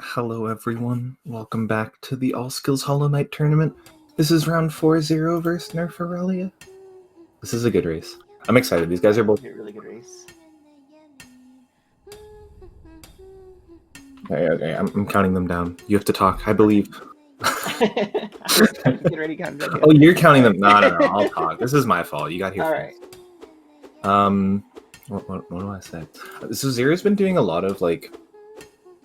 Hello everyone, welcome back to the All Skills Hollow Knight tournament. This is round 4-0 versus NerfIrelia. This is a good race. I'm excited, these guys are both... A really good race. Okay, I'm counting them down. You have to talk, I believe. Get ready, count. Oh, you're counting them. No, I'll talk. This is my fault, you got here Alright. first. What do I say? So Xero's been doing a lot of, like...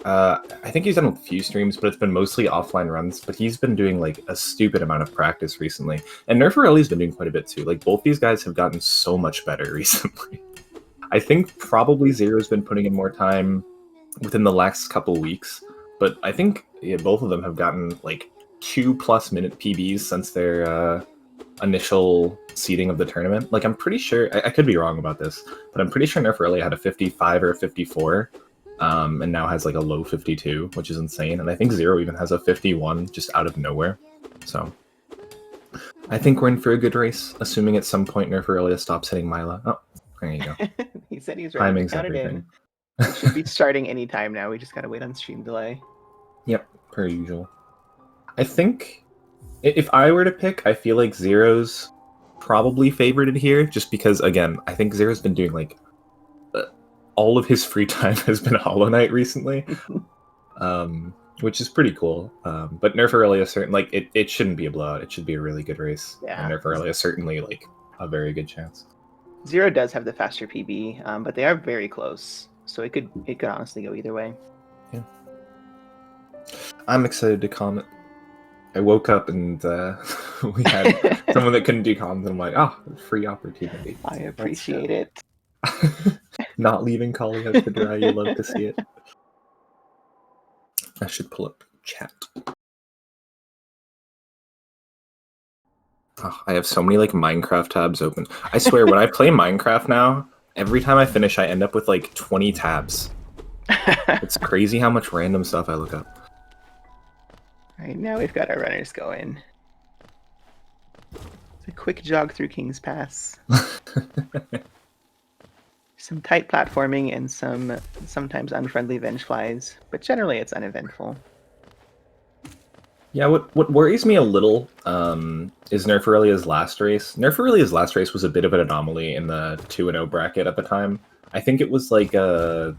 I think he's done a few streams, but it's been mostly offline runs, but he's been doing, like, a stupid amount of practice recently. And NerfIrelia's been doing quite a bit, too. Like, both these guys have gotten so much better recently. I think probably Xero's been putting in more time within the last couple weeks, but I think both of them have gotten, like, 2+ minute PBs since their, initial seeding of the tournament. Like, I'm pretty sure, I could be wrong about this, but I'm pretty sure NerfIrelia had a 55 or a 54, and now has like a low 52, which is insane. And I think Xero even has a 51 just out of nowhere. So I think we're in for a good race, assuming at some point NerfIrelia stops hitting Mila. Oh, there you go. He said he's ready Timing's to count everything. it in. We should be starting any time now. We just gotta wait on stream delay. Yep, per usual. I think if I were to pick, I feel like Xero's probably favorited here, just because, again, I think Xero's been doing like all of his free time has been Hollow Knight recently, which is pretty cool. But NerfIrelia certainly, like, it shouldn't be a blowout. It should be a really good race. Yeah. And NerfIrelia certainly like a very good chance. Xero does have the faster PB, but they are very close, so it could honestly go either way. Yeah. I'm excited to comment. I woke up and we had someone that couldn't do comms, and I'm like, free opportunity. I appreciate it. Not leaving Kali out to dry, you love to see it. I should pull up chat. Oh, I have so many like Minecraft tabs open. I swear, when I play Minecraft now, every time I finish, I end up with like 20 tabs. It's crazy how much random stuff I look up. Alright, now we've got our runners going. It's a quick jog through King's Pass. Some tight platforming and some sometimes unfriendly vengeflies, but generally it's uneventful. Yeah, what worries me a little is NerfIrelia's last race. NerfIrelia's last race was a bit of an anomaly in the 2-0 bracket at the time. I think it was like I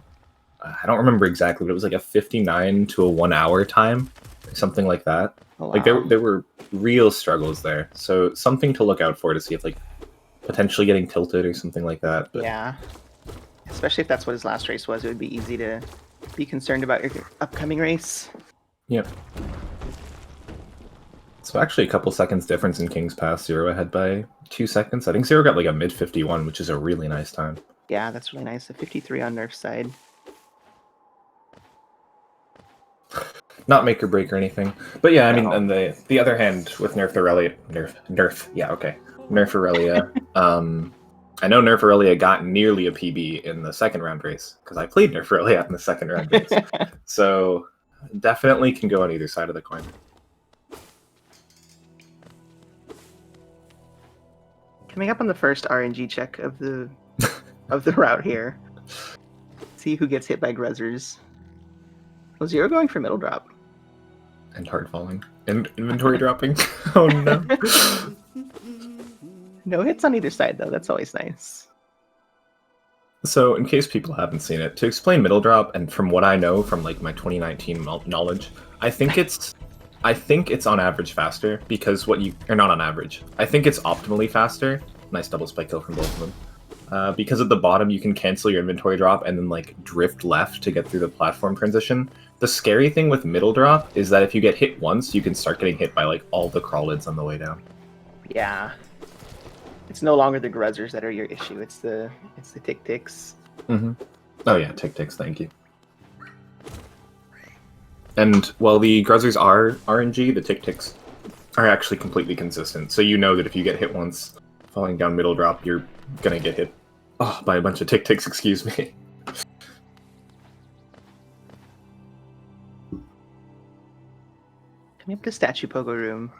don't remember exactly, but it was like a 59 to a 1 hour time, something like that. Oh, wow. Like there were real struggles there. So something to look out for to see if like potentially getting tilted or something like that. But... yeah. Especially if that's what his last race was, it would be easy to be concerned about your upcoming race. Yep. So actually a couple seconds difference in King's Pass. Xero ahead by 2 seconds. I think Xero got like a mid 51, which is a really nice time. Yeah, that's really nice. A 53 on Nerf's side. Not make or break or anything. But yeah, I mean, on the other hand, with NerfIrelia, NerfIrelia, I know NerfIrelia got nearly a PB in the second round race, because I played NerfIrelia in the second round race. So definitely can go on either side of the coin. Coming up on the first RNG check of the route here. See who gets hit by Gruzzers. Was Xero going for middle drop? And hard falling. And inventory dropping. Oh no. No hits on either side though, that's always nice. So in case people haven't seen it, to explain middle drop, and from what I know from like my 2019 knowledge, I think it's on average faster, because not on average. I think it's optimally faster. Nice double spike kill from both of them. Because at the bottom you can cancel your inventory drop and then like drift left to get through the platform transition. The scary thing with middle drop is that if you get hit once, you can start getting hit by like all the crawlids on the way down. Yeah. It's no longer the Gruzzers that are your issue, it's the tick-ticks. Mm-hmm. Oh yeah, tick-ticks, thank you. And while the Gruzzers are RNG, the tick-ticks are actually completely consistent. So you know that if you get hit once falling down middle drop, you're gonna get hit by a bunch of tick-ticks, excuse me. Coming up to Statue Pogo Room.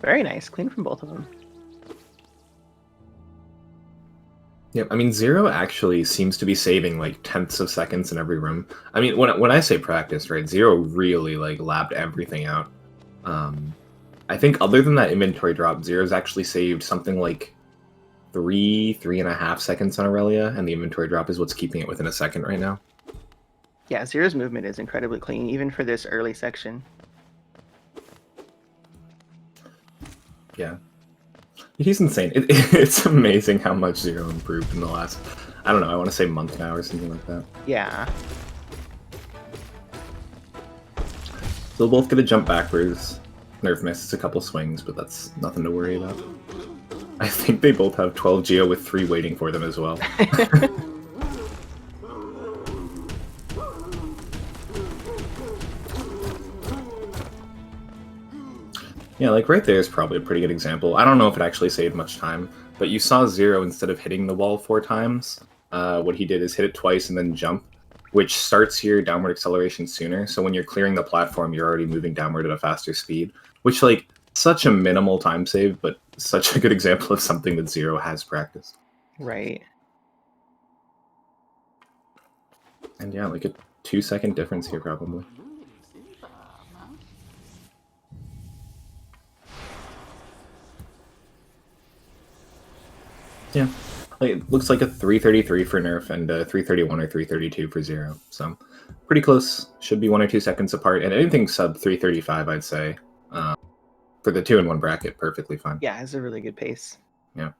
Very nice, clean from both of them. Yeah, I mean, Xero actually seems to be saving like tenths of seconds in every room. I mean, when I say practice, right, Xero really like labbed everything out. I think other than that inventory drop, Xero's actually saved something like 3.5 seconds on Aurelia, and the inventory drop is what's keeping it within a second right now. Yeah, Zero's movement is incredibly clean, even for this early section. Yeah. He's insane. It's amazing how much Xero improved in the last, I don't know, I want to say month now or something like that. Yeah. They'll both get a jump backwards. Nerf misses a couple swings, but that's nothing to worry about. I think they both have 12 Geo with 3 waiting for them as well. Yeah, like right there is probably a pretty good example. I don't know if it actually saved much time, but you saw Xero, instead of hitting the wall 4 times, what he did is hit it twice and then jump, which starts your downward acceleration sooner. So when you're clearing the platform, you're already moving downward at a faster speed, which, like, such a minimal time save, but such a good example of something that Xero has practiced. Right. And yeah, like a 2-second difference here, probably. Yeah, like, it looks like a 333 for Nerf and a 331 or 332 for Xero. So pretty close. Should be 1 or 2 seconds apart. And anything sub 335, I'd say, for the 2-in-1 bracket, perfectly fine. Yeah, it's a really good pace. Yeah.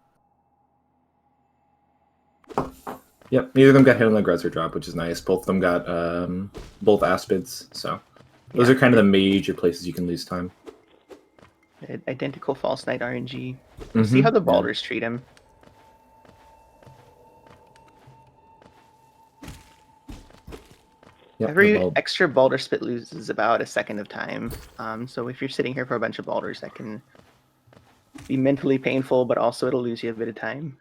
Yep, neither of them got hit on the Grezzer drop, which is nice. Both of them got both Aspids, so those are kind of the major places you can lose time. Identical False Knight RNG. See how the balders treat him. Yep, Every extra balder spit loses about a second of time. So if you're sitting here for a bunch of balders, that can be mentally painful, but also it'll lose you a bit of time.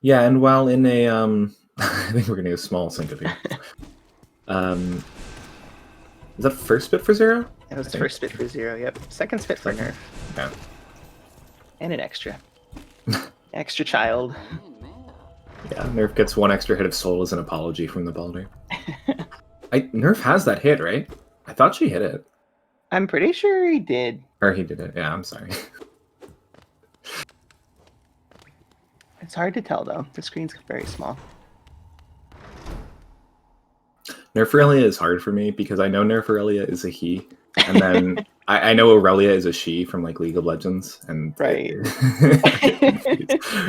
Yeah, and while in a I think we're gonna get a small syncope here. Is that first spit for Xero? That was the first spit for Xero, yep. Second spit for Nerf. Yeah. And an extra. Extra child. Yeah, Nerf gets 1 extra hit of soul as an apology from the balder. Nerf has that hit, right? I thought she hit it. I'm pretty sure he did. Or he did it. Yeah, I'm sorry. It's hard to tell, though. The screen's very small. NerfIrelia is hard for me because I know NerfIrelia is a he, and then I know Aurelia is a she from like League of Legends, and right.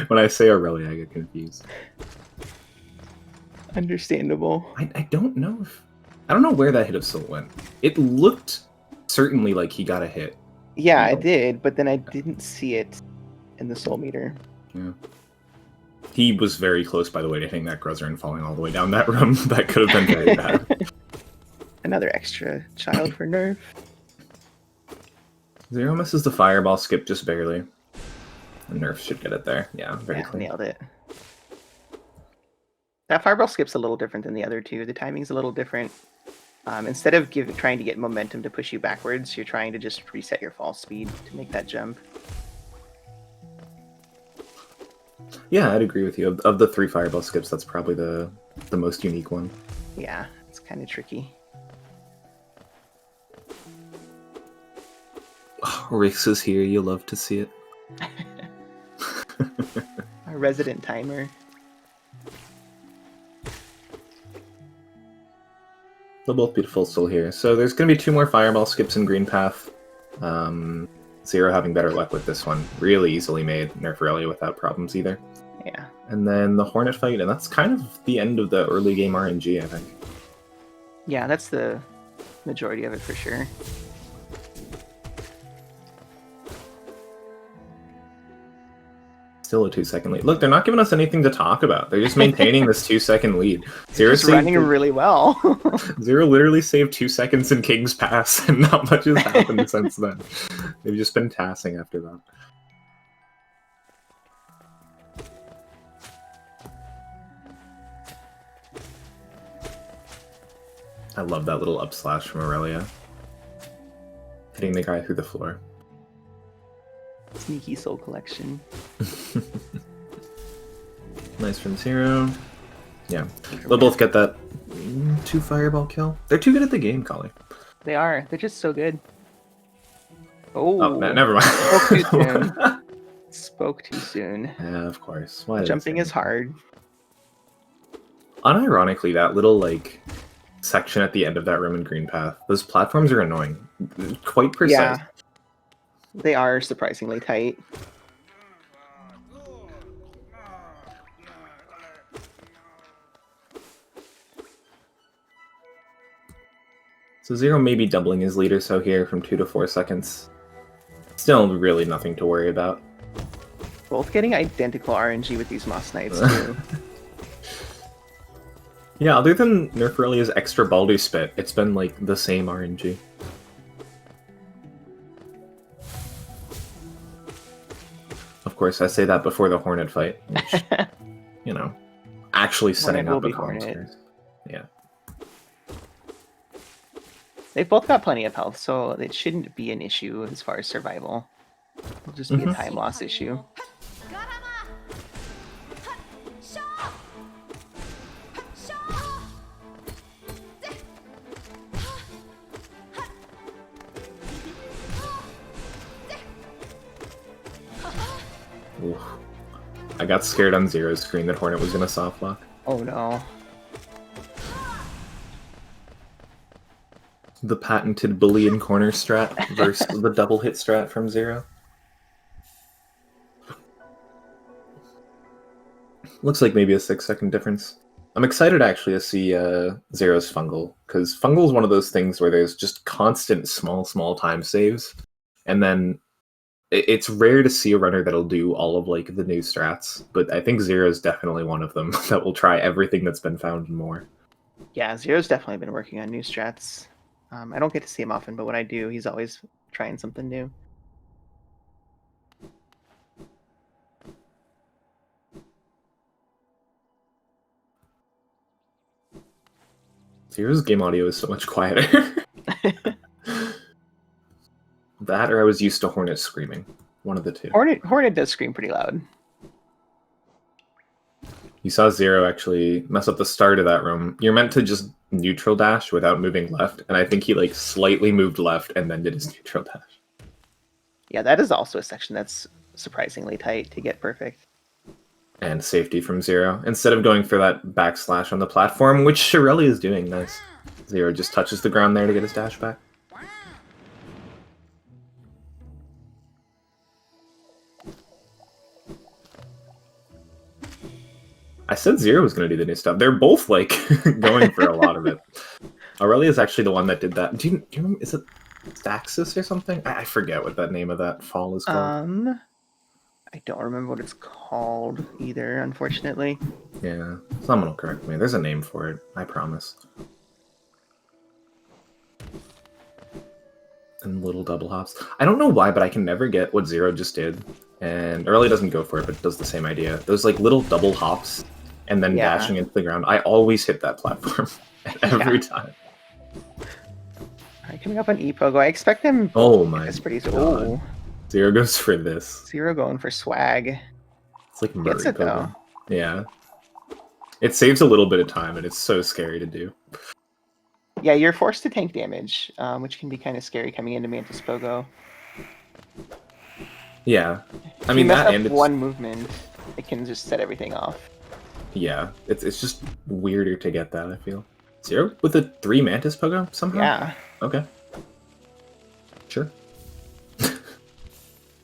When I say Aurelia, I get confused. Understandable. I don't know where that hit of soul went. It looked certainly like he got a hit. Yeah, I did, but then I didn't see it in the soul meter. Yeah. He was very close, by the way, to hitting that Grezzer and falling all the way down that room. That could have been very bad. Another extra child for Nerf. Xero misses the fireball skip just barely. And Nerf should get it there. Yeah, very clean. Nailed it. That fireball skip's a little different than the other two. The timing's a little different. Instead of trying to get momentum to push you backwards, you're trying to just reset your fall speed to make that jump. Yeah, I'd agree with you. Of the 3 fireball skips, that's probably the most unique one. Yeah, it's kind of tricky. Oh, Rix is here. You'll love to see it. Our resident timer. They'll both be full still here. So there's going to be 2 more fireball skips in green path. Xero having better luck with this one. Really easily made. NerfIrelia without problems either. Yeah. And then the Hornet fight, and that's kind of the end of the early game RNG, I think. Yeah, that's the majority of it for sure. Still a 2-second lead. Look, they're not giving us anything to talk about. They're just maintaining this 2-second lead. Zero's running really well. Xero literally saved 2 seconds in King's Pass, and not much has happened since then. They've just been tassing after that. I love that little up slash from Aurelia. Hitting the guy through the floor. Sneaky soul collection. Nice from Xero. Yeah, they'll both get that 2 fireball kill. They're too good at the game, Collie. They are. They're just so good. Oh, Oh, never mind. Spoke too soon. Spoke too soon. Yeah, of course. Why Jumping is hard. Unironically, that little like section at the end of that Roman green path, those platforms are annoying. Quite precise. Yeah, they are surprisingly tight. So Xero may be doubling his lead or so here from 2 to 4 seconds. Still really nothing to worry about. Both getting identical RNG with these Moss Knights too. Yeah, other than NerfIrelia's extra Baldur Spit, it's been like the same RNG. Of course, I say that before the Hornet fight, which, you know, actually setting up a Hornet. Yeah. They've both got plenty of health, so it shouldn't be an issue as far as survival. It'll just be a time loss issue. Oof. I got scared on Xero's screen that Hornet was gonna soft lock. Oh no. The patented bullion corner strat versus the double hit strat from Xero. Looks like maybe a 6-second difference. I'm excited actually to see Xero's Fungal, because Fungal is one of those things where there's just constant small time saves, and then it's rare to see a runner that'll do all of like the new strats, but I think Xero is definitely one of them that will try everything that's been found and more. Yeah, Xero's definitely been working on new strats. I don't get to see him often, but when I do, he's always trying something new. Xero's game audio is so much quieter. That or I was used to Hornet screaming. One of the two. Hornet does scream pretty loud. You saw Xero actually mess up the start of that room. You're meant to just neutral dash without moving left, and I think he like slightly moved left and then did his neutral dash. Yeah, that is also a section that's surprisingly tight to get perfect. And safety from Xero. Instead of going for that backslash on the platform, which Shirelli is doing, nice. Xero just touches the ground there to get his dash back. I said Xero was going to do the new stuff. They're both, like, going for a lot of it. Aurelia is actually the one that did that. Do you remember, is it Staxis or something? I forget what that name of that fall is called. I don't remember what it's called either, unfortunately. Yeah, someone will correct me. There's a name for it, I promise. And little double hops. I don't know why, but I can never get what Xero just did. And Aurelia doesn't go for it, but does the same idea. Those, like, little double hops and then dashing into the ground. I always hit that platform every time. Alright, coming up on E-Pogo. I expect them... Oh my pretty god. Ooh. Xero goes for this. Xero going for swag. It's like Murray Gets it, though. Yeah. It saves a little bit of time, and it's so scary to do. Yeah, you're forced to tank damage, which can be kind of scary coming into Mantis Pogo. Yeah. I If mean, you mess that up and one movement, it can just set everything off. Yeah, it's just weirder to get that, I feel. Xero with a 3 Mantis Pogo somehow? Yeah. Okay. Sure.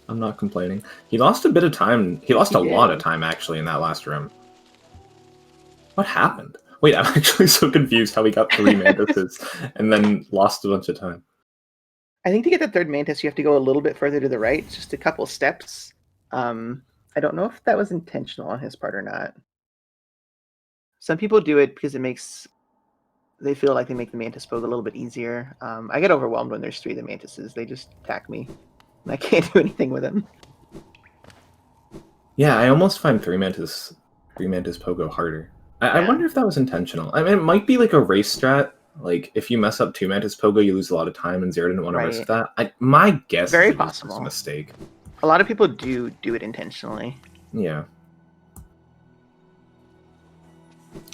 I'm not complaining. He lost a bit of time. He lost a lot of time, actually, in that last room. What happened? Wait, I'm actually so confused how he got 3 Mantises and then lost a bunch of time. I think to get the third Mantis, you have to go a little bit further to the right, just a couple steps. I don't know if that was intentional on his part or not. Some people do it because they feel like they make the Mantis Pogo a little bit easier. I get overwhelmed when there's 3 of the Mantises. They just attack me. And I can't do anything with them. Yeah, I almost find 3 Mantis Pogo harder. I wonder if that was intentional. I mean, it might be like a race strat. Like, if you mess up 2 Mantis Pogo, you lose a lot of time, and Xero didn't want to risk that. My guess Very is possible. It was a mistake. A lot of people do it intentionally. Yeah.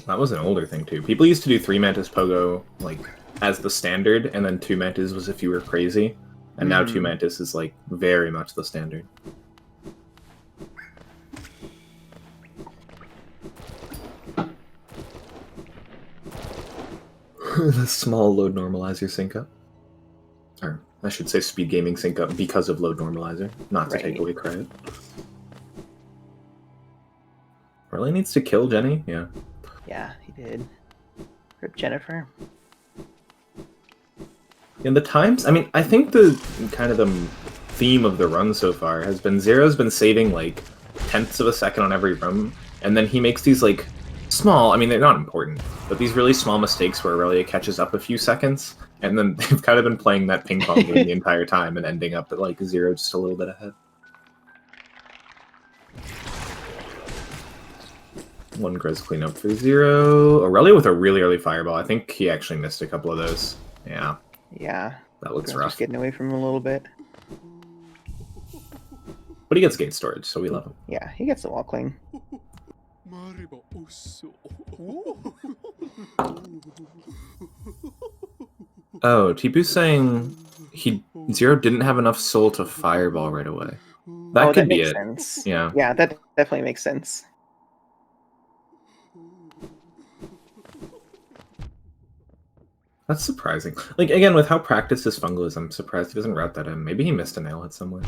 That was an older thing too. People used to do 3 Mantis Pogo like as the standard, and then 2 Mantis was if you were crazy. And now 2 Mantis is like very much the standard. The small load normalizer sync up. Or I should say speed gaming sync up because of load normalizer, not to take away credit. Really needs to kill Jenny? Yeah. Yeah, he did. Rip Jennifer. In the times, I mean, I think the kind of the theme of the run so far has been Xero's been saving like tenths of a second on every run, and then he makes these like small, I mean, they're not important, but these really small mistakes where Aurelia catches up a few seconds, and then they've kind of been playing that ping pong game the entire time and ending up at like Xero just a little bit ahead. One Grizz cleanup for Xero. Aurelia with a really early fireball. I think he actually missed a couple of those. Yeah. Yeah. That looks Just rough. getting away from him a little bit. But he gets gate storage, so we love him. Yeah, he gets the wall cling. Oh, Tipu's saying Xero didn't have enough soul to fireball right away. That could be it. Sense. Yeah. Yeah, that definitely makes sense. That's surprising. Like, again, with how practiced his fungal is, I'm surprised he doesn't route that in. Maybe he missed a nail hit somewhere.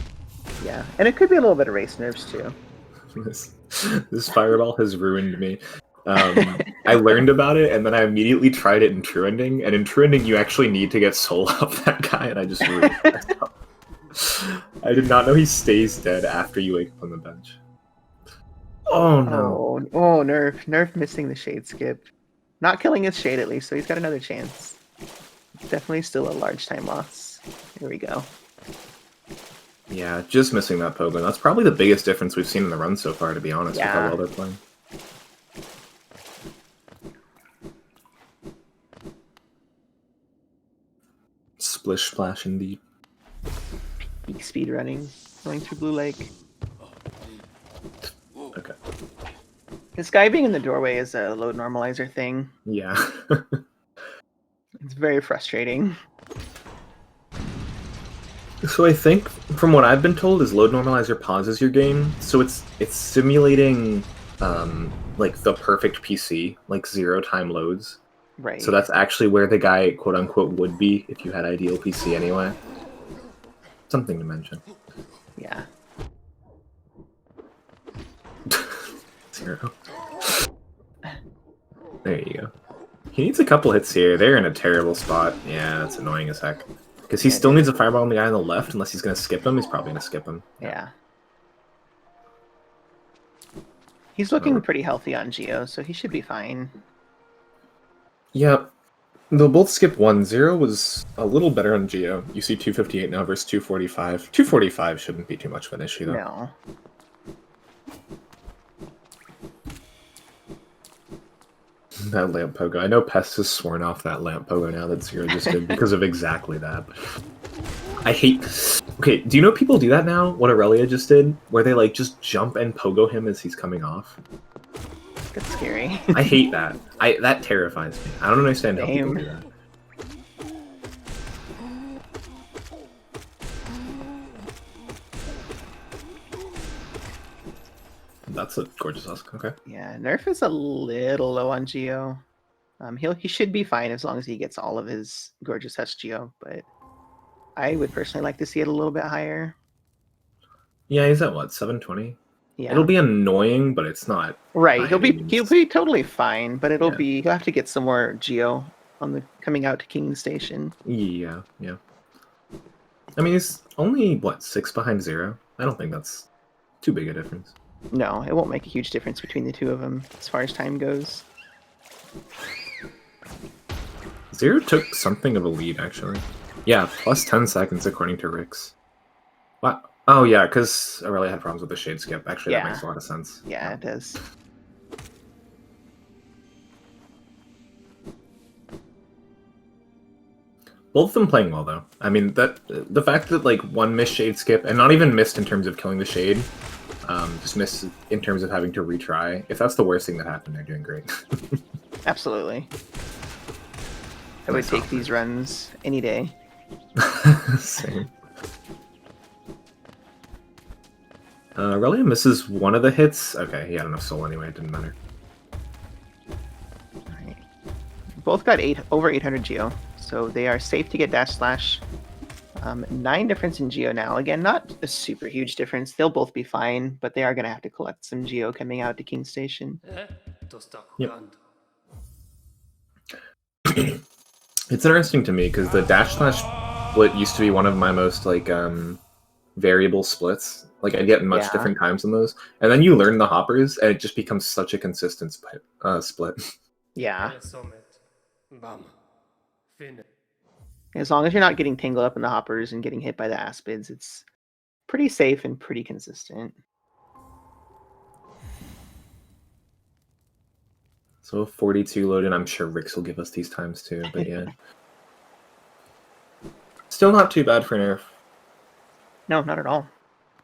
Yeah, and it could be a little bit of race nerves, too. This fireball has ruined me. I learned about it, and then I immediately tried it in True Ending, and in True Ending, you actually need to get soul off that guy, and I just ruined myself. I did not know he stays dead after you wake up on the bench. Oh, no. Oh, Nerf missing the shade skip. Not killing his shade, at least, so he's got another chance. Definitely still a large time loss. Here we go. Yeah, just missing that Pogo. That's probably the biggest difference we've seen in the run so far, to be honest, with how well they're playing. Splish splash indeed. Peak speed running, going through Blue Lake. Okay. This guy being in the doorway is a load normalizer thing. Yeah. It's very frustrating. So I think, from what I've been told, is load normalizer pauses your game, so it's simulating like the perfect PC, like 0 time loads. Right. So that's actually where the guy, quote unquote, would be if you had ideal PC anyway. Something to mention. Yeah. 0. There you go. He needs a couple hits here. They're in a terrible spot. Yeah, that's annoying as heck. Because he still needs a fireball on the guy on the left, unless he's going to skip him. He's probably going to skip him. Yeah. He's looking pretty healthy on Geo, so he should be fine. Yeah. They'll both skip 1. 0 was a little better on Geo. You see 258 now versus 245. 245 shouldn't be too much of an issue, though. No. That lamp pogo. I know Pest has sworn off that lamp pogo now that Xero just did because of exactly that. I hate... Okay, do you know people do that now? What Aurelia just did? Where they, like, just jump and pogo him as he's coming off? That's scary. I hate that. That terrifies me. I don't understand how people do that. That's a gorgeous husk. Okay. Yeah, Nerf is a little low on Geo. He should be fine as long as he gets all of his gorgeous husk Geo, but I would personally like to see it a little bit higher. Yeah, he's at what, 720? Yeah. It'll be annoying, but it's not. Right. He'll be totally fine, but he'll have to get some more Geo on the coming out to King Station. Yeah, yeah. I mean, he's only what, 6 behind Xero? I don't think that's too big a difference. No, it won't make a huge difference between the two of them as far as time goes. Xero took something of a lead, actually. Yeah, plus 10 seconds according to Rix. What? Oh yeah, because Aurelia had problems with the shade skip. Actually, that makes a lot of sense. Yeah, it does. Both of them playing well, though. I mean, the fact that like one missed shade skip, and not even missed in terms of killing the shade, just missed in terms of having to retry. If that's the worst thing that happened, they're doing great. Absolutely. I would Nice take offer. these runs any day. Same. Aurelia misses one of the hits. Okay, he had enough soul anyway, it didn't matter. Alright. Both got over 800 geo, so they are safe to get dash slash. 9 difference in geo now. Again, not a super huge difference. They'll both be fine, but they are going to have to collect some geo coming out to King Station. Yep. It's interesting to me because the dash slash split used to be one of my most like variable splits. Like I'd get much different times in those, and then you learn the hoppers, and it just becomes such a consistent split. Yeah. As long as you're not getting tangled up in the hoppers and getting hit by the aspids, it's pretty safe and pretty consistent. So 42 loaded. I'm sure Rix will give us these times too, but yeah. Still not too bad for Nerf. No, not at all.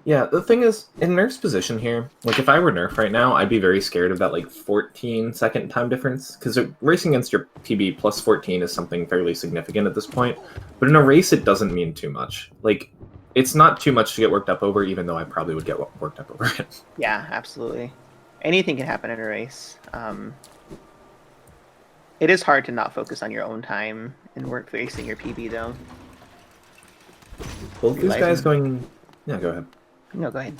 Yeah, the thing is, in Nerf's position here, like if I were Nerf right now, I'd be very scared of that like 14-second time difference, because racing against your PB plus 14 is something fairly significant at this point, but in a race it doesn't mean too much. Like, it's not too much to get worked up over, even though I probably would get worked up over it. Yeah, absolutely. Anything can happen in a race. It is hard to not focus on your own time and work facing your PB, though. Both these guys going... Yeah, go ahead. No, go ahead.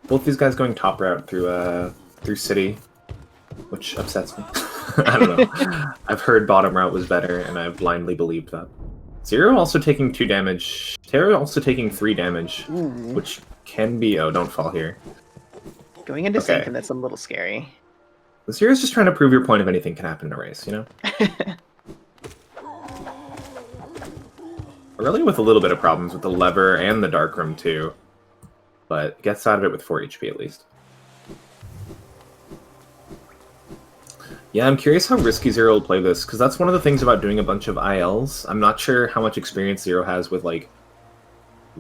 Both these guys going top route through city, which upsets me. I don't know. I've heard bottom route was better, and I've blindly believed that. Xero also taking 2 damage. Terra also taking 3 damage, which can be... Oh, don't fall here. Going into Sanctum, that's a little scary. Xero's just trying to prove your point of anything can happen in a race, you know? Really with a little bit of problems with the lever and the dark room too, but gets out of it with 4 HP at least. Yeah, I'm curious how risky Xero will play this, because that's one of the things about doing a bunch of ILs. I'm not sure how much experience Xero has with, like,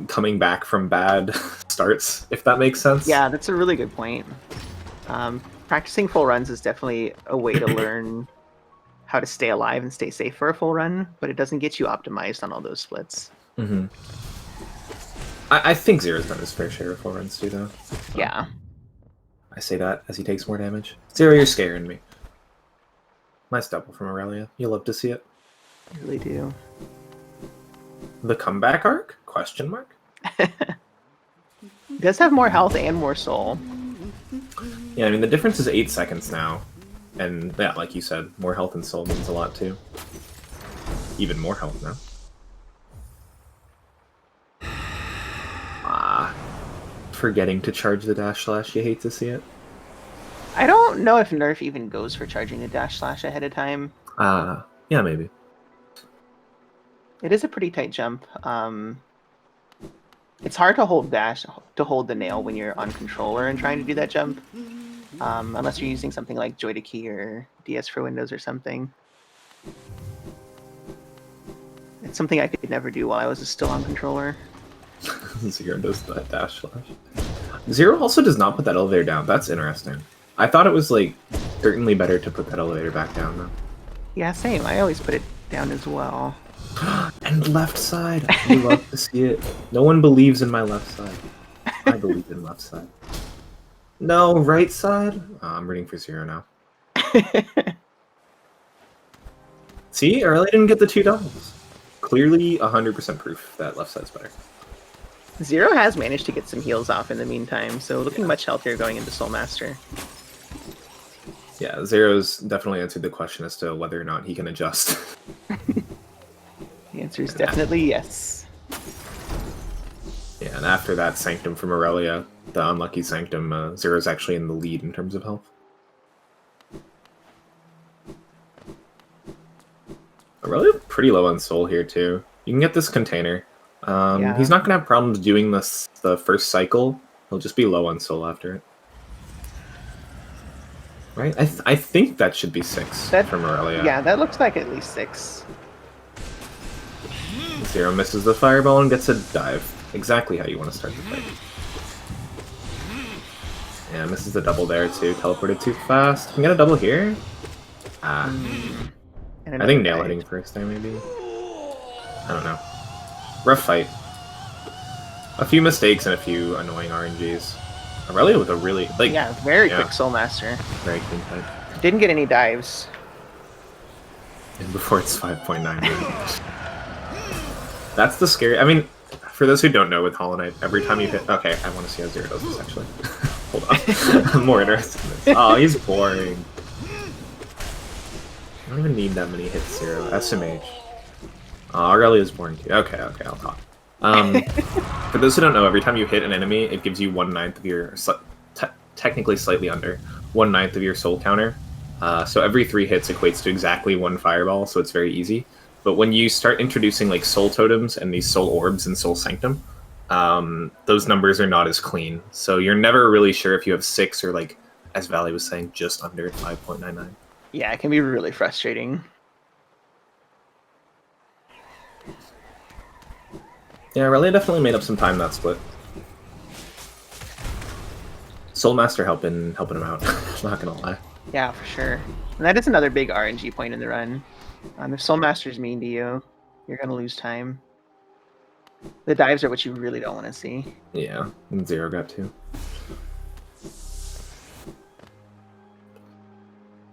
coming back from bad starts, if that makes sense. Yeah, that's a really good point. Practicing full runs is definitely a way to learn how to stay alive and stay safe for a full run, but it doesn't get you optimized on all those splits. Mm-hmm. I think Xero's done his fair share of full runs too, though. Yeah. I say that as he takes more damage. Xero, you're scaring me. Nice double from Aurelia. You love to see it. I really do. The comeback arc? Question mark? He does have more health and more soul. Yeah, I mean, the difference is 8 seconds now. And yeah, like you said, more health and soul means a lot too. Even more health now. Forgetting to charge the dash slash, you hate to see it. I don't know if Nerf even goes for charging the dash slash ahead of time. Yeah, maybe. It is a pretty tight jump. It's hard to hold the nail when you're on controller and trying to do that jump. Unless you're using something like Joy to Key or DS for Windows or something. It's something I could never do while I was still on controller. Xero does that dash slash. Xero also does not put that elevator down. That's interesting. I thought it was, like, certainly better to put that elevator back down, though. Yeah, same. I always put it down as well. And left side. You love to see it. No one believes in my left side. I believe in left side. No, right side? Oh, I'm rooting for Xero now. See? I really didn't get the 2 doubles. Clearly 100% proof that left side's better. Xero has managed to get some heals off in the meantime, so looking much healthier going into Soulmaster. Yeah, Xero's definitely answered the question as to whether or not he can adjust. The answer is definitely yes. Yeah, and after that Sanctum from Aurelia, the unlucky Sanctum, Xero's actually in the lead in terms of health. Aurelia pretty low on soul here too. You can get this container. Yeah. He's not going to have problems doing this the first cycle. He'll just be low on soul after it. Right? I think that should be 6 from Aurelia. Yeah, that looks like at least 6. Xero misses the fireball and gets a dive. Exactly how you want to start the fight. Yeah, misses the double there too. Teleported too fast. Can get a double here? And I think another nail dive. hitting first there, maybe. I don't know. Rough fight. A few mistakes and a few annoying RNGs. Aurelia with a really very quick Soul Master. Very clean fight. Didn't get any dives. And before it's 5.9. That's the scary. I mean, for those who don't know with Hollow Knight, every time you hit. Okay, I want to see how Xero does this actually. Hold on. I'm more interested in this. Oh, he's boring. I don't even need that many hits, Xero. SMH. Aurelia is boring too. Okay, I'll talk. For those who don't know, every time you hit an enemy, it gives you 1/9 of your, technically slightly under, 1/9 of your soul counter. So every 3 hits equates to exactly 1 fireball, so it's very easy. But when you start introducing like soul totems and these soul orbs and soul sanctum, those numbers are not as clean. So you're never really sure if you have 6 or, like, as Valley was saying, just under 5.99. Yeah, it can be really frustrating. Yeah, Aurelia definitely made up some time that split. Soul Master helping him out. Not gonna lie. Yeah, for sure. And that is another big RNG point in the run. If Soul Master's mean to you, you're gonna lose time. The dives are what you really don't want to see. Yeah, and Xero got 2.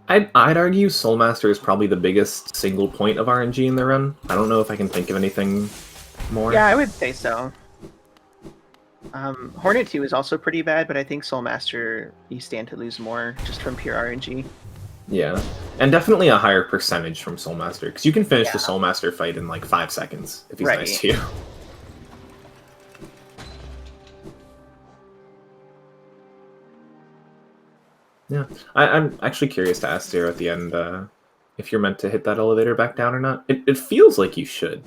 I'd argue Soul Master is probably the biggest single point of RNG in the run. I don't know if I can think of anything more. Yeah, I would say so. Hornet 2 is also pretty bad, but I think Soul Master, you stand to lose more just from pure RNG. Yeah, and definitely a higher percentage from Soul Master, because you can finish the Soul Master fight in like 5 seconds if he's nice to you. Yeah, I'm actually curious to ask Xero at the end if you're meant to hit that elevator back down or not. It feels like you should.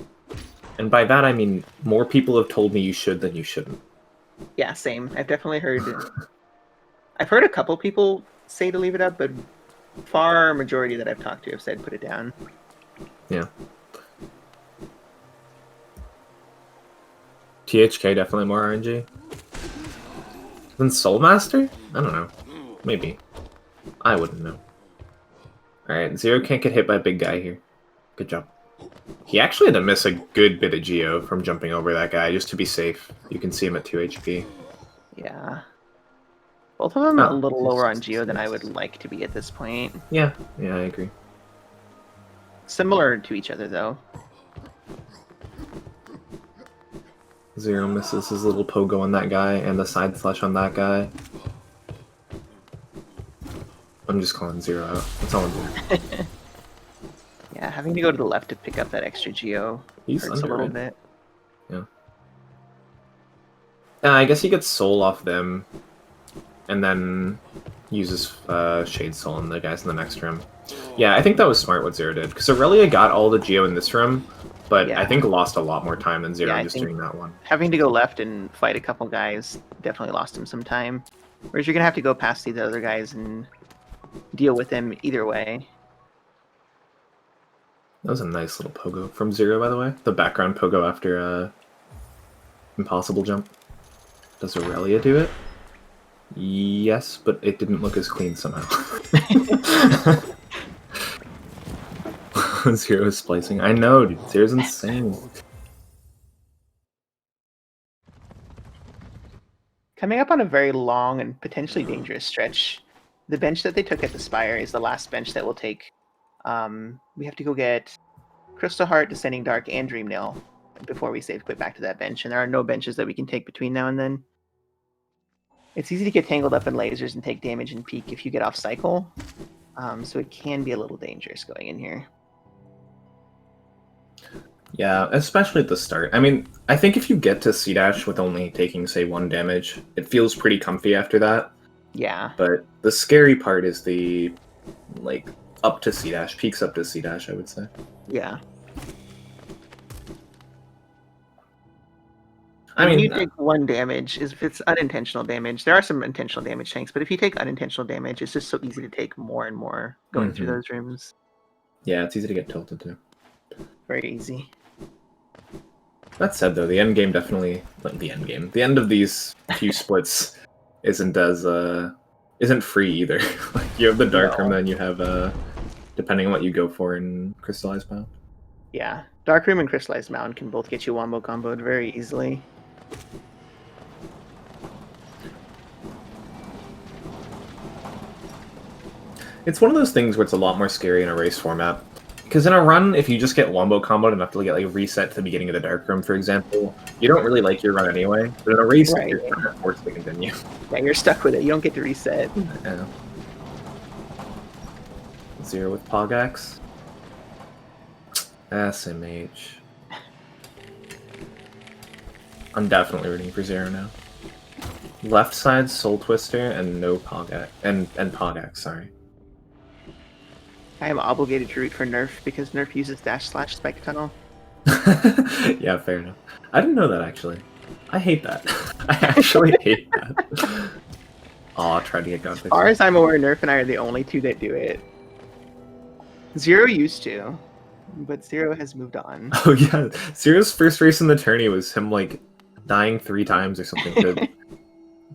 And by that I mean more people have told me you should than you shouldn't. Yeah, same. I've definitely heard... I've heard a couple people say to leave it up, but far majority that I've talked to have said put it down. Yeah. THK definitely more RNG. Than Soul Master? I don't know. Maybe. I wouldn't know. Alright, Xero can't get hit by a big guy here. Good job. He actually had to miss a good bit of Geo from jumping over that guy, just to be safe. You can see him at 2 HP. Yeah. Both of them a little lower on Geo than I would like to be at this point. Yeah, I agree. Similar to each other, though. Xero misses his little pogo on that guy, and the side slash on that guy. I'm just calling Xero out. That's all I'm doing. Yeah, having to go to the left to pick up that extra Geo hurts a little bit. Yeah. I guess he gets Soul off them, and then uses Shade Soul on the guys in the next room. Yeah, I think that was smart what Xero did, because Aurelia got all the Geo in this room, but I think lost a lot more time than Xero just doing that one. Having to go left and fight a couple guys definitely lost him some time. Whereas you're going to have to go past these other guys and deal with them either way. That was a nice little pogo from Xero, by the way. The background pogo after Impossible Jump. Does Aurelia do it? Yes, but it didn't look as clean somehow. Xero is splicing. I know, dude. Xero's insane. Coming up on a very long and potentially dangerous stretch. The bench that they took at the Spire is the last bench that we'll take. We have to go get Crystal Heart, Descending Dark, and Dream Nail before we save quit back to that bench, and there are no benches that we can take between now and then. It's easy to get tangled up in lasers and take damage and peak if you get off cycle, so it can be a little dangerous going in here. Yeah, especially at the start. I mean, I think if you get to C-Dash with only taking, say, 1 damage, it feels pretty comfy after that. Yeah. But the scary part is the, like, up to C-Dash, peaks up to C-Dash, I would say. Yeah. I mean, you take 1 damage, if it's unintentional damage, there are some intentional damage tanks, but if you take unintentional damage, it's just so easy to take more and more going through those rooms. Yeah, it's easy to get tilted too. Very easy. That said, though, the end game definitely, like the end of these few splits isn't free either. Like, you have the dark room, then you have depending on what you go for in Crystallized Bound. Yeah, Dark Room and Crystallized Mound can both get you wombo comboed very easily. It's one of those things where it's a lot more scary in a race format. Because in a run, if you just get wombo comboed enough to get like reset to the beginning of the Dark Room, for example, you don't really like your run anyway. But in a race, Right. you're kind of forced to continue. Yeah, you're stuck with it. You don't get to reset. Yeah. Xero with Pogax. SMH. I'm definitely rooting for Xero now. Left side Soul Twister and no Pogax and Pogax, sorry. I am obligated to root for Nerf because Nerf uses //spike tunnel. Yeah, fair enough. I didn't know that actually. I hate that. I actually hate that. Aw, I tried to get Godfix. As far as I'm aware, Nerf and I are the only two that do it. Xero used to, but Xero has moved on. Oh yeah, Zero's first race in the tourney was him like dying 3 times or something to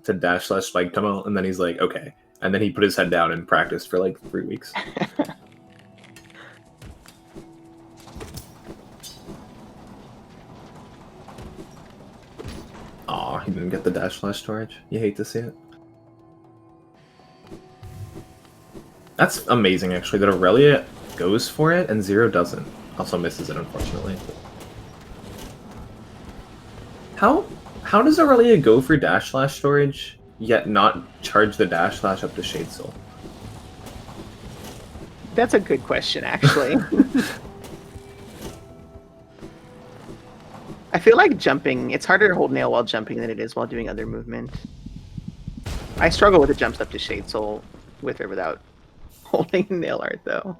//spike tunnel, and then he's like, okay. And then he put his head down and practiced for like 3 weeks. Aw, he didn't get the //storage. You hate to see it. That's amazing, actually, that Aurelia goes for it and Xero doesn't. Also misses it, unfortunately. How does Aurelia go for //storage, yet not charge the / up to Shade Soul? That's a good question, actually. I feel like jumping, it's harder to hold nail while jumping than it is while doing other movement. I struggle with the jumps up to Shade Soul with or without holding nail art, though.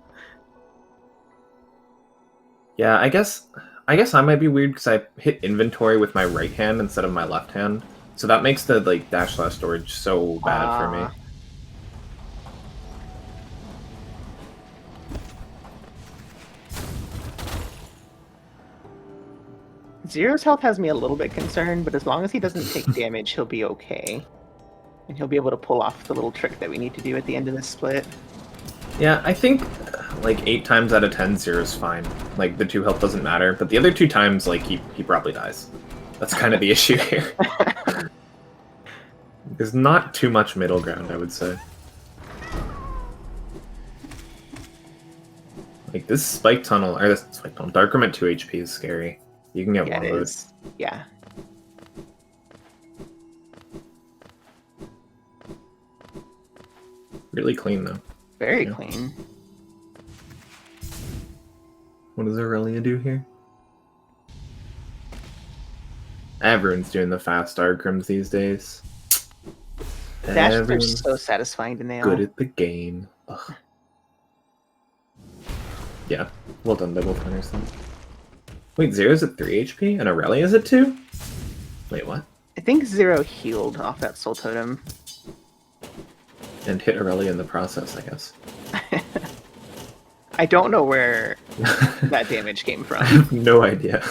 Yeah, I guess I might be weird because I hit inventory with my right hand instead of my left hand. So that makes the like //storage so bad for me. Zero's health has me a little bit concerned, but as long as he doesn't take damage, he'll be okay. And he'll be able to pull off the little trick that we need to do at the end of this split. Yeah, I think like 8 times out of 10, Zero's fine. Like the 2 health doesn't matter, but the other 2 times, like he probably dies. That's kind of the issue here. There's not too much middle ground, I would say. Like this spike tunnel, or this spike tunnel, Dark Room at 2 HP is scary. You can get Yeah, it womboed. is. Yeah. Really clean though. Very Yeah. clean. What does Aurelia do here? Everyone's doing the fast Dark Rooms these days. Dashes are Everyone's so satisfying to nail. good at the game. Ugh. Yeah, well done, double runners then. Wait, Zero's at 3 HP and Aurelia's at 2? Wait, what? I think Xero healed off that Soul Totem. And hit Aurelia in the process, I guess. I don't know where that damage came I from. have no idea.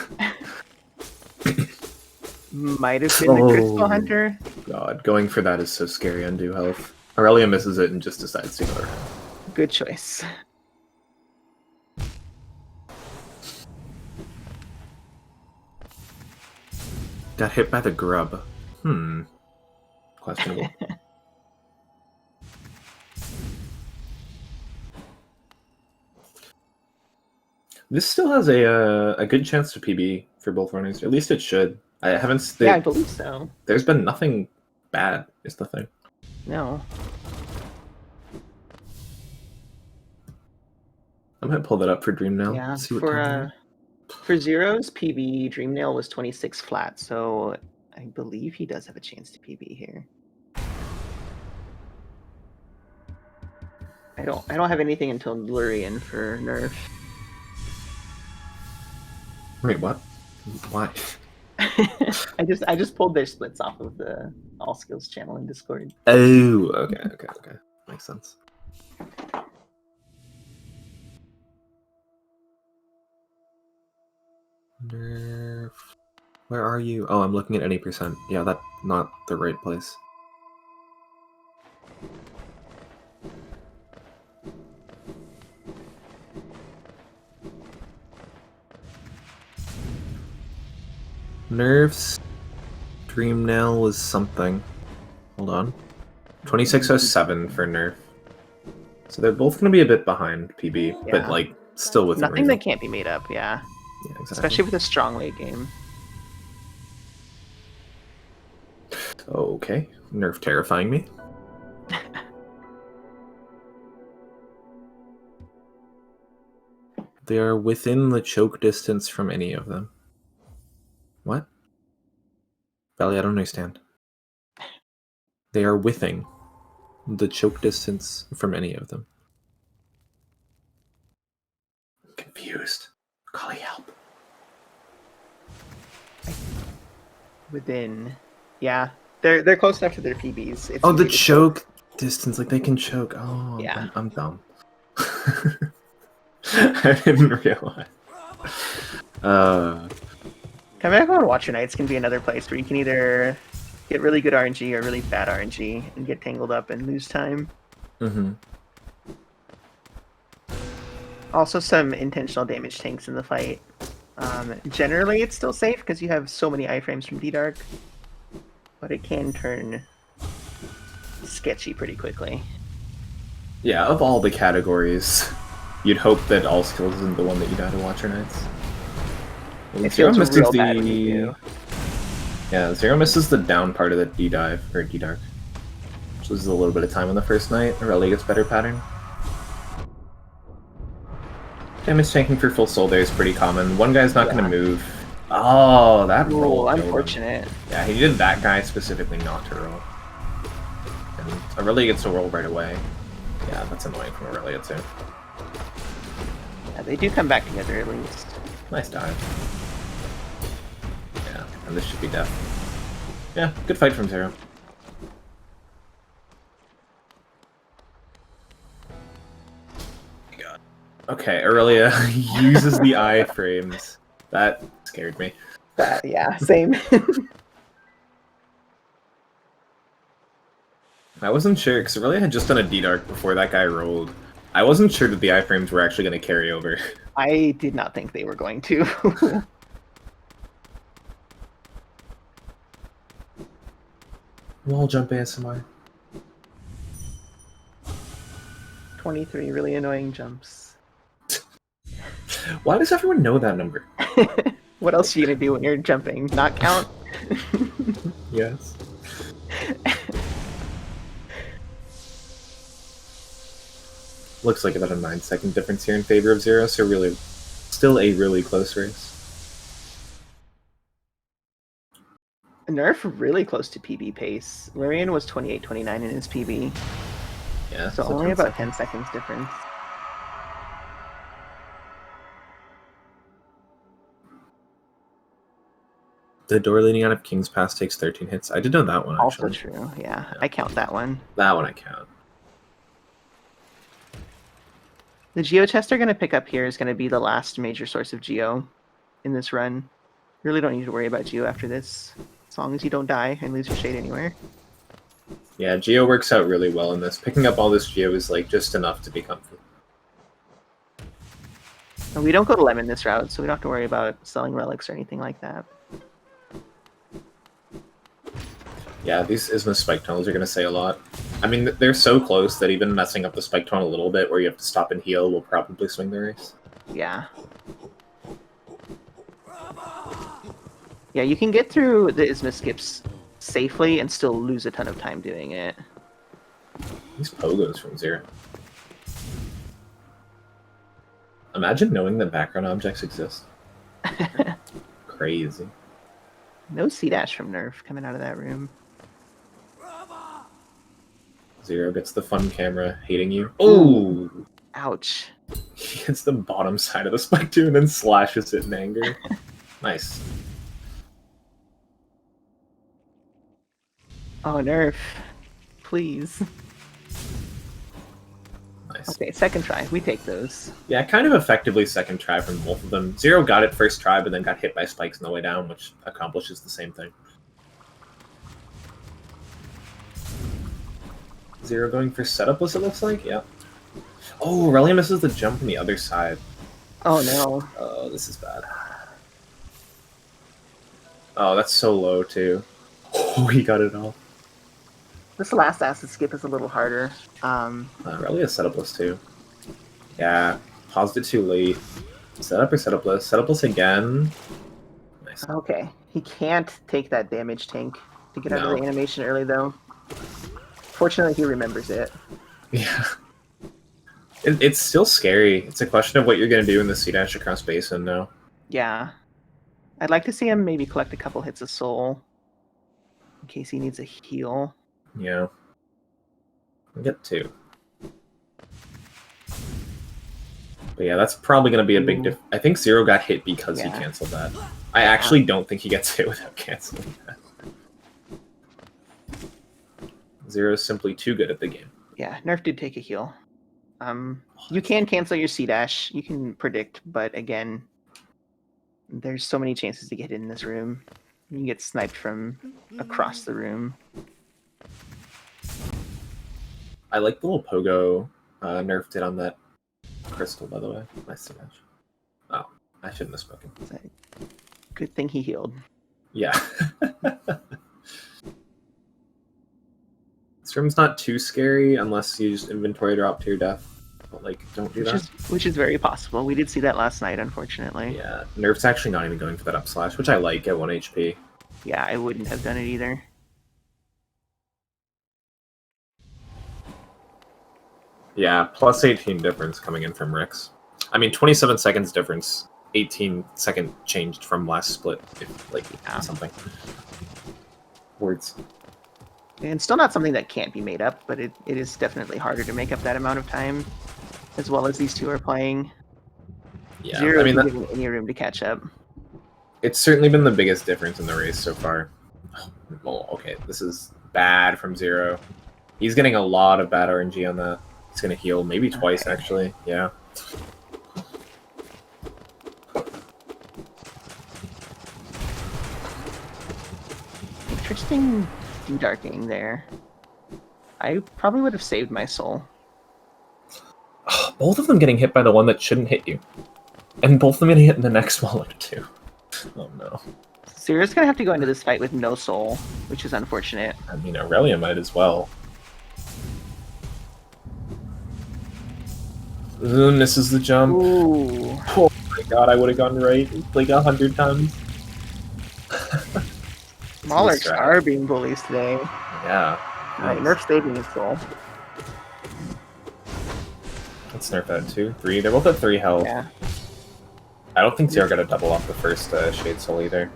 Might have been the Crystal Oh. Hunter. God, going for that is so scary, undo health. Aurelia misses it and just decides to go around. Good choice. Got hit by the grub. Questionable. This still has a good chance to PB for both runners. At least it should. I haven't. Yeah, I believe so. There's been nothing bad, is the thing. No. I'm gonna pull that up for Dream now. Yeah, See what time for Zero's PB, Dreamnail was 26 flat, so I believe he does have a chance to PB here. I don't have anything until Lurian for Nerf. Wait, what? Why? I just pulled their splits off of the All Skills channel in Discord. Oh, okay. Makes sense. Nerf. Where are you? Oh, I'm looking at any percent. Yeah, that's not the right place. Nerf's Dream Nail was something. Hold on. 2607 for Nerf. So they're both going to be a bit behind PB, Yeah. but like still within Nothing reason. that can't be made up, yeah. Yeah, exactly. Especially with a strong late game. Okay. Nerf terrifying me. They are within the choke distance from any of them. What? Valley, I don't understand. They are within the choke distance from any of them. I'm confused. Calling help. Within, yeah, they're close enough to their PBs. It's Oh, the easy to choke distance, like they can choke. Oh, Yeah. I'm dumb. I didn't realize. Come back on Watcher Nights can be another place where you can either get really good RNG or really bad RNG and get tangled up and lose time. Mm-hmm. Also, some intentional damage tanks in the fight. Generally, it's still safe because you have so many iframes from D-Dark, but it can turn sketchy pretty quickly. Yeah, of all the categories, you'd hope that all skills isn't the one that you die to Watcher Nights. It feels real bad when you do. Yeah, Xero misses the down part of the D-Dive, or D-Dark. Which loses a little bit of time on the first night. Aurelia gets better pattern. Damage tanking for full soul there is pretty common. One guy's not going to move. Oh, that roll. Unfortunate. Yeah, he needed that guy specifically not to roll. And Aurelia gets to roll right away. Yeah, that's annoying from Aurelia too. Yeah, they do come back together at least. Nice dive. Yeah, and this should be death. Yeah, good fight from Xero. God. Okay, Aurelia uses the iframes. That scared me. Yeah, same. I wasn't sure, because Aurelia had just done a D-Dark before that guy rolled. I wasn't sure that the iframes were actually going to carry over. I did not think they were going to. Wall jump ASMR. 23 really annoying jumps. Why does everyone know that number? What else are you gonna do when you're jumping? Not count? Yes. Looks like about a 9-second difference here in favor of Xero, so really, still a really close race. Nerf really close to PB pace. Larian was 28-29 in his PB. Yeah. So only about 10 seconds difference. The door leading out of King's Pass takes 13 hits. I did know that one, actually. Also true, yeah. I count that one. That one I count. The Geo chest they're going to pick up here is going to be the last major source of Geo in this run. You really don't need to worry about Geo after this, as long as you don't die and lose your shade anywhere. Yeah, Geo works out really well in this. Picking up all this Geo is like just enough to be comfortable. And we don't go to Lemon this route, so we don't have to worry about selling relics or anything like that. Yeah, these Isma spike tunnels are going to say a lot. I mean, they're so close that even messing up the spike tunnel a little bit where you have to stop and heal will probably swing the race. Yeah. Yeah, you can get through the Isma skips safely and still lose a ton of time doing it. These pogos from Xero. Imagine knowing that background objects exist. Crazy. No C-dash from Nerf coming out of that room. Xero gets the fun camera hating you. Oh! Ouch. He hits the bottom side of the spike too and then slashes it in anger. Nice. Oh, Nerf. Please. Nice. Okay, second try. We take those. Yeah, kind of effectively second try from both of them. Xero got it first try, but then got hit by spikes on the way down, which accomplishes the same thing. Xero going for setupless, it looks like? Yeah. Oh, Aurelia misses the jump on the other side. Oh, no. Oh, this is bad. Oh, that's so low too. Oh, he got it all. This last acid skip is a little harder. Really a setup list too. Yeah, paused it too late. Setup or setup list? Setup list again. Nice. Okay, he can't take that damage tank to get out of No. the animation early though. Fortunately, he remembers it. Yeah. It's still scary. It's a question of what you're going to do in the sea dash across basin now. Yeah. I'd like to see him maybe collect a couple hits of soul in case he needs a heal. Yeah. I'll get two. But yeah, that's probably going to be a big diff. I think Xero got hit because he canceled that. I actually don't think he gets hit without canceling that. Xero's simply too good at the game. Yeah, Nerf did take a heal. You can cancel your C dash. You can predict, but again, there's so many chances to get in this room. You can get sniped from across the room. I like the little pogo Nerf did on that crystal, by the way. Nice C dash. Oh, I shouldn't have spoken. Good thing he healed. Yeah. This room's not too scary unless you just inventory drop to your death. But, like, don't do that. Which is very possible. We did see that last night, unfortunately. Yeah, Nerf's actually not even going for that up slash, which I like at 1 HP. Yeah, I wouldn't have done it either. Yeah, plus 18 difference coming in from Rix. I mean, 27 seconds difference, 18-second changed from last split, if, like, something. Words. And still not something that can't be made up, but it is definitely harder to make up that amount of time, as well as these two are playing. Yeah, Xero I mean, isn't giving any room to catch up. It's certainly been the biggest difference in the race so far. Well, okay, this is bad from Xero. He's getting a lot of bad RNG on that. He's going to heal maybe twice, actually. Yeah. Interesting de-darkening there. I probably would have saved my soul. Both of them getting hit by the one that shouldn't hit you. And both of them getting hit in the next wall too. Oh no. Xero's gonna have to go into this fight with no soul, which is unfortunate. I mean, Aurelia might as well. Misses the jump. Ooh. Oh my god, I would have gone right like 100 times. Smaller are being bullies today. Yeah. Alright, Nerf saving his soul. Let's Nerf that 2, 3. They're both at 3 health. Yeah. I don't think Xero got a double off the first Shade Soul either.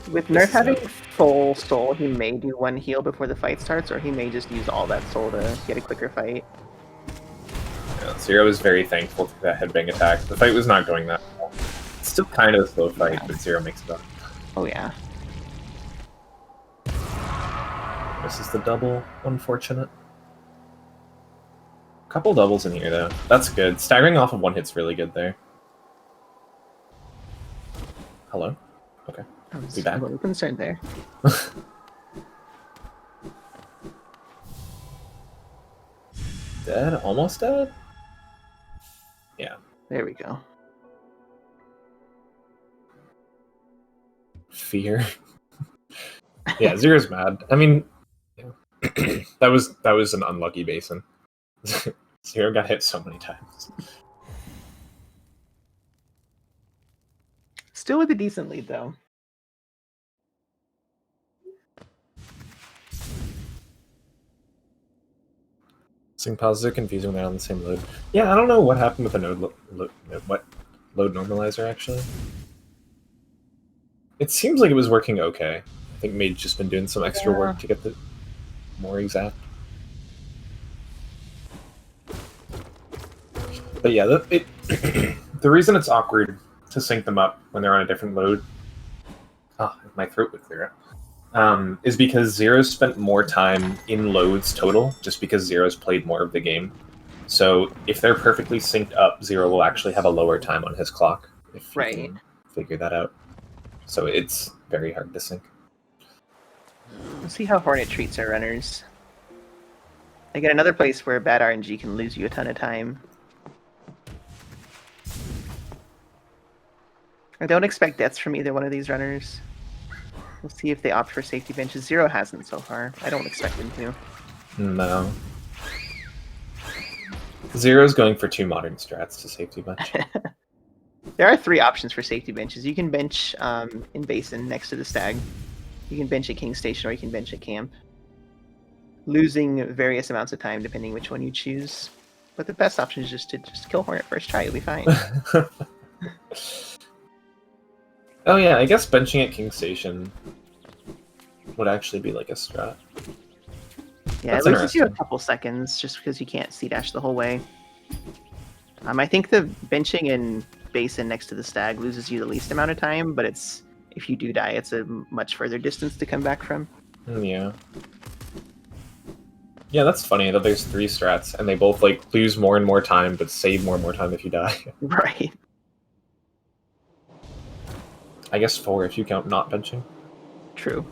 With Nerf having full soul, he may do one heal before the fight starts, or he may just use all that soul to get a quicker fight. Yeah, Xero was very thankful for that headbang attack. The fight was not going that well. It's still kind of a slow fight, but Xero makes it up. Oh yeah. This is the double, unfortunate. Couple doubles in here though. That's good. Staggering off of one hit's really good there. Hello? Okay. I was Be back. a little concerned there. Dead? Almost dead? Yeah. There we go. Fear. Yeah, Xero's mad. I mean, that was an unlucky basin. Xero got hit so many times. Still with a decent lead though. Sync pauses are confusing when they're on the same load. Yeah, I don't know what happened with the node load normalizer actually. It seems like it was working okay. I think Made's just been doing some extra work to get the more exact. But yeah, the reason it's awkward to sync them up when they're on a different load, my throat would clear up, is because Xero's spent more time in loads total, just because Xero's played more of the game. So if they're perfectly synced up, Xero will actually have a lower time on his clock, if you can figure that out. So it's very hard to sync. Let's see how Hornet treats our runners. Again, another place where bad RNG can lose you a ton of time. I don't expect deaths from either one of these runners. We'll see if they opt for safety benches. Xero hasn't so far. I don't expect them to. No. Xero's going for 2 modern strats to safety bench. There are 3 options for safety benches. You can bench in Basin next to the Stag. You can bench at King Station, or you can bench at Camp. Losing various amounts of time depending which one you choose. But the best option is just to kill Hornet first try. You'll be fine. Oh yeah, I guess benching at King Station would actually be like a strat. Yeah, it loses you a couple seconds just because you can't C-dash the whole way. I think the benching in Basin next to the Stag loses you the least amount of time, but it's if you do die, it's a much further distance to come back from. Yeah. Yeah, that's funny that there's 3 strats and they both like lose more and more time, but save more and more time if you die. Right. I guess 4 if you count not benching. True.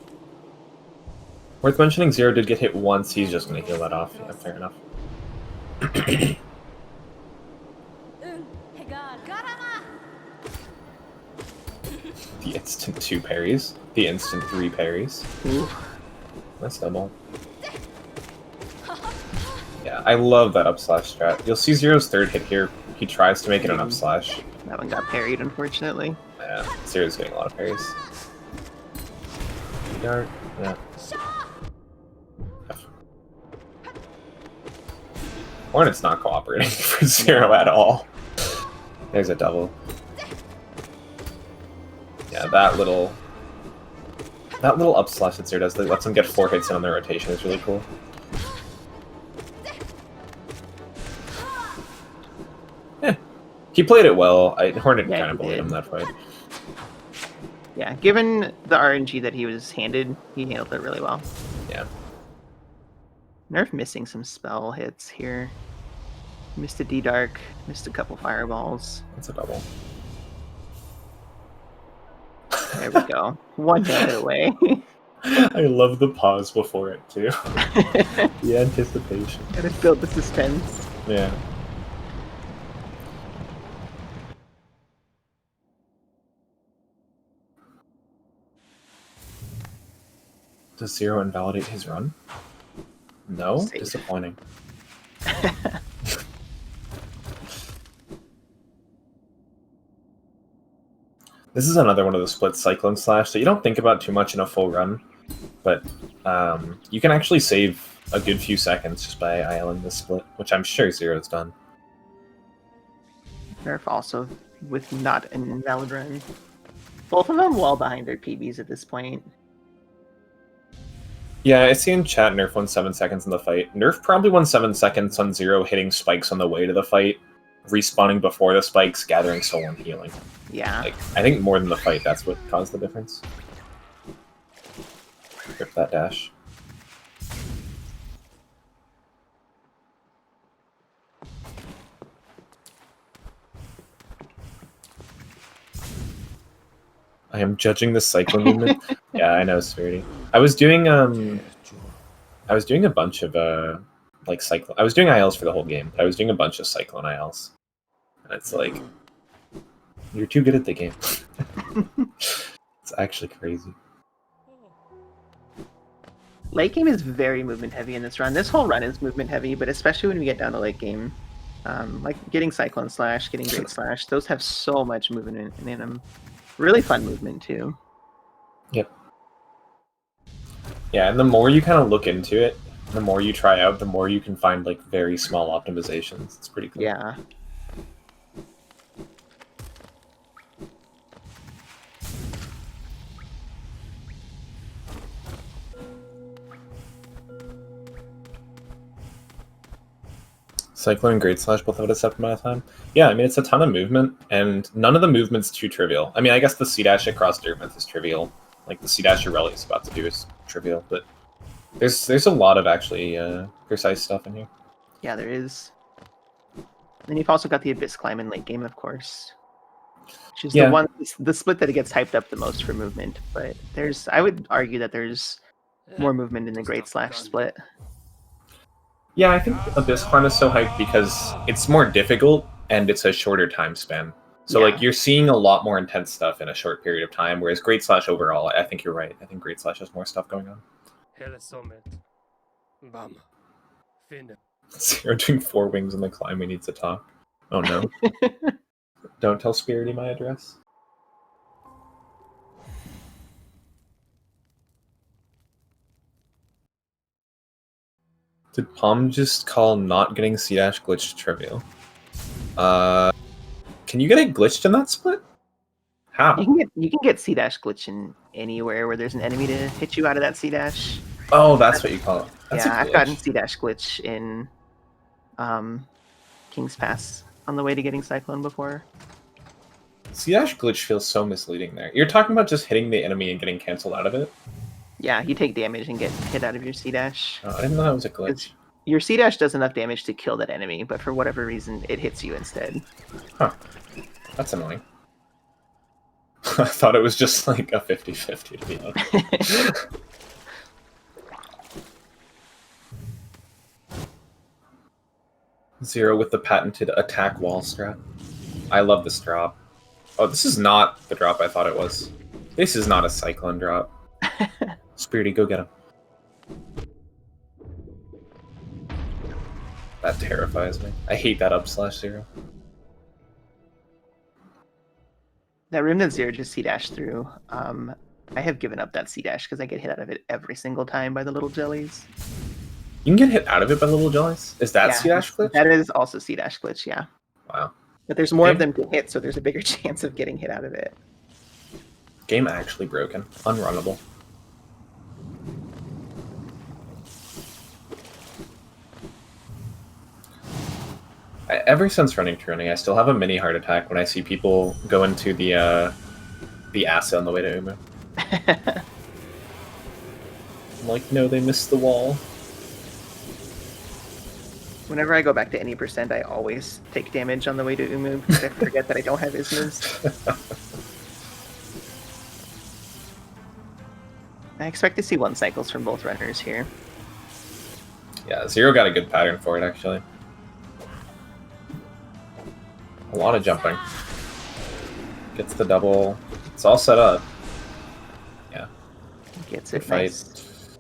Worth mentioning, Xero did get hit once. He's just going to heal that off. Yeah, fair enough. The instant 2 parries. The instant 3 parries. Ooh. That's double. Yeah, I love that up slash strat. You'll see Xero's 3rd hit here. He tries to make it an up slash. That one got parried, unfortunately. Yeah, Xero's getting a lot of parries. Yard. Yeah. Hornet's not cooperating for Xero at all. There's a double. Yeah, that little up slash that Xero does that lets him get 4 hits in on their rotation is really cool. Yeah, he played it well. Hornet kind of bullied him that fight. Yeah, given the RNG that he was handed, he handled it really well. Yeah. Nerf missing some spell hits here. Missed a D-Dark, missed a couple fireballs. That's a double. There we go. One hit away. I love the pause before it, too. The anticipation. Gotta build the suspense. Yeah. Does Xero invalidate his run? No? Safe. Disappointing. This is another one of the split Cyclone Slash that you don't think about too much in a full run, but you can actually save a good few seconds just by ILing this split, which I'm sure Xero's done. Nerf also with not an invalid run. Both of them well behind their PBs at this point. Yeah, I see in chat Nerf won 7 seconds in the fight. Nerf probably won 7 seconds on Xero hitting spikes on the way to the fight, respawning before the spikes, gathering soul and healing. Yeah. Like, I think more than the fight, that's what caused the difference. Rip that dash. I am judging the cycling movement. Yeah, I know, Spirity. I was doing a bunch of like cyclone. I was doing ILs for the whole game. I was doing a bunch of cyclone ILs, and it's like you're too good at the game. It's actually crazy. Late game is very movement heavy in this run. This whole run is movement heavy, but especially when we get down to late game, like getting Cyclone Slash, getting Great Slash, those have so much movement in them. Really fun movement too. Yep. Yeah, and the more you kind of look into it, the more you try out, the more you can find like very small optimizations. It's pretty cool. Yeah. Cyclone and Great Slash both have a separate amount of time. Yeah, I mean, it's a ton of movement, and none of the movement's too trivial. I mean, I guess the C-Dash across Dirtmouth is trivial. Like, the C-Dash Aurelia is about to do is trivial, but there's a lot of actually precise stuff in here. Yeah, there is. Then you've also got the Abyss Climb in late game, of course. Which is the split that it gets hyped up the most for movement. But I would argue that there's more movement in the Great Slash split. Yeah, I think Abyss Climb is so hyped because it's more difficult and it's a shorter time span. So Yeah. like you're seeing a lot more intense stuff in a short period of time, whereas Great Slash overall, I think you're right. I think Great Slash has more stuff going on. Bam. Fin. Zero doing 4 wings on the climb. We need to talk. Oh no! Don't tell Spirity my address. Did Palm just call not getting C-Dash glitched trivial? Can you get it glitched in that split? How? You can get C dash glitching anywhere where there's an enemy to hit you out of that C dash. Oh, that's what you call it. That's Yeah, a I've glitch. gotten C dash glitch in King's Pass on the way to getting Cyclone before. C-Dash glitch feels so misleading there. You're talking about just hitting the enemy and getting canceled out of it? Yeah, you take damage and get hit out of your C dash. Oh, I didn't know that was a glitch. Your C dash does enough damage to kill that enemy, but for whatever reason, it hits you instead. Huh. That's annoying. I thought it was just like a 50-50 to be honest. Zero with the patented attack wall strat. I love this drop. Oh, this is not the drop I thought it was. This is not a Cyclone drop. Spirity, go get him. That terrifies me. I hate that /0. That room that Zero just C-dashed through, I have given up that C-dash because I get hit out of it every single time by the little jellies. You can get hit out of it by little jellies? Is that Yeah, C-Dash glitch? That is also C-dash glitch, yeah. Wow. But there's more of Okay. them to hit, so there's a bigger chance of getting hit out of it. Game actually broken. Unrunnable. Ever since running Training, I still have a mini heart attack when I see people go into the acid on the way to Umu. I'm like, no, they missed the wall. Whenever I go back to any percent, I always take damage on the way to Umu because I forget that I don't have Ismas. I expect to see 1 cycles from both runners here. Yeah, Zero got a good pattern for it, actually. A lot of jumping. Gets the double. It's all set up. Yeah. Gets Good it fight. nice.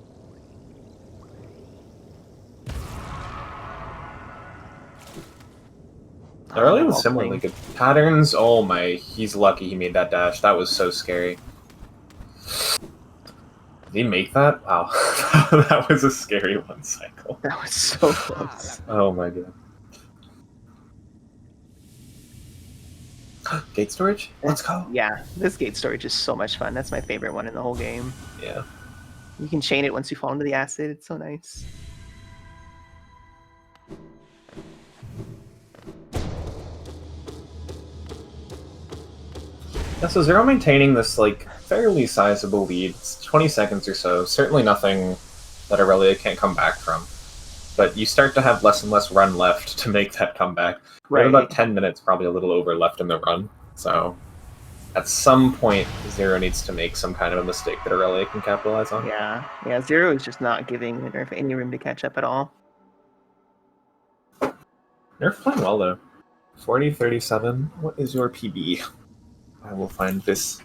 Early was Wall similarly swing. good patterns. Oh my, he's lucky he made that dash. That was so scary. Did he make that? Wow. That was a scary 1 cycle. That was so close. Oh my god. Gate storage? Let's go. Yeah, this gate storage is so much fun. That's my favorite one in the whole game. Yeah. You can chain it once you fall into the acid. It's so nice. Yeah, so Zero maintaining this like fairly sizable lead. It's 20 seconds or so. Certainly nothing that Aurelia can't come back from. But you start to have less and less run left to make that comeback. We have about 10 minutes, probably a little over, left in the run. So at some point, Zero needs to make some kind of a mistake that Aurelia can capitalize on. Yeah. Zero is just not giving the Nerf any room to catch up at all. Nerf playing well, though. 40-37. What is your PB? I will find this.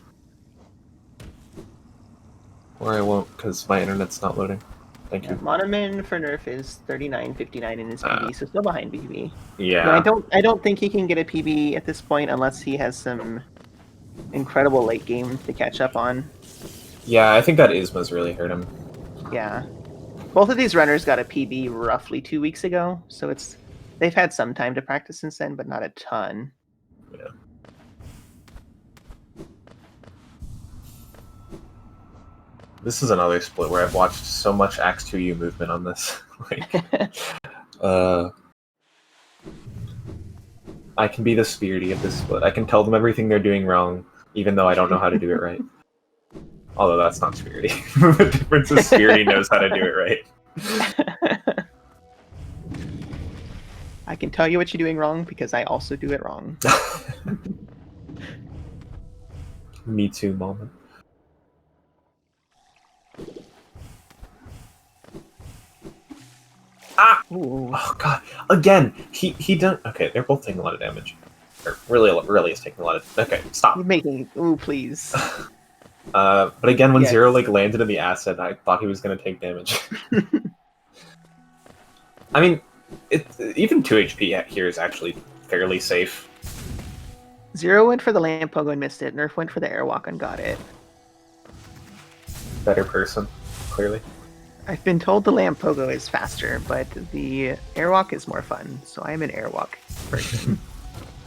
Or I won't, because my internet's not loading. Thank you. Monoman for Nerf is 39.59 in his PB, so still behind BB. Yeah. No, I don't think he can get a PB at this point unless he has some incredible late game to catch up on. Yeah, I think that Isma's really hurt him. Yeah. Both of these runners got a PB roughly 2 weeks ago, so they've had some time to practice since then, but not a ton. Yeah. This is another split where I've watched so much Axe 2U movement on this. I can be the Spirity of this split. I can tell them everything they're doing wrong, even though I don't know how to do it right. Although that's not Spirity. The difference is Spirity knows how to do it right. I can tell you what you're doing wrong because I also do it wrong. Me too moment. Ah! Ooh. Oh god! Again, he done. Okay, they're both taking a lot of damage. Really is taking a lot of... Okay, stop. You're making... Ooh, please. But again, when Yes. Xero like landed in the asset, I thought he was going to take damage. I mean, even 2 HP here is actually fairly safe. Xero went for the lamp pogo and missed it. Nerf went for the airwalk and got it. Better person, clearly. I've been told the lamp pogo is faster, but the airwalk is more fun, so I'm an airwalk person.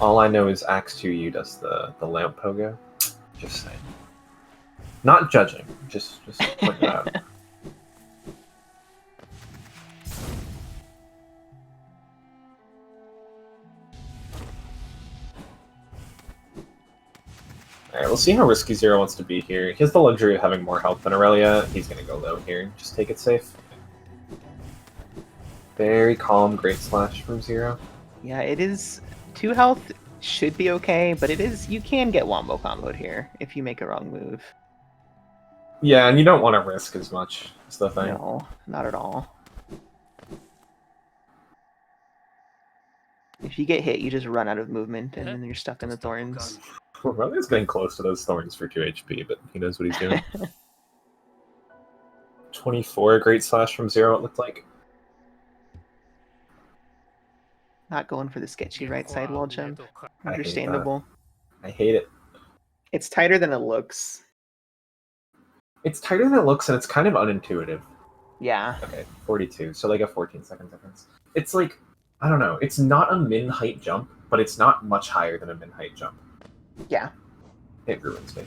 All I know is Axe 2U does the lamp pogo. Just saying. Not judging, just pointing it out. Alright, we'll see how risky Xero wants to be here. He has the luxury of having more health than Aurelia. He's going to go low here. Just take it safe. Very calm Great Slash from Xero. Yeah, it is... 2 health should be okay, but it is... You can get wombo comboed here if you make a wrong move. Yeah, and you don't want to risk as much, is the thing. No, not at all. If you get hit, you just run out of movement, and then you're stuck in the thorns. Aurelia's getting close to those thorns for 2 HP, but he knows what he's doing. 24 Great Slash from Xero, it looked like. Not going for the sketchy right side wall jump. Understandable. I hate it. It's tighter than it looks. It's tighter than it looks, and it's kind of unintuitive. Yeah. Okay, 42, so like a 14-second difference. It's like, I don't know, it's not a min-height jump, but it's not much higher than a min-height jump. Yeah. It ruins me.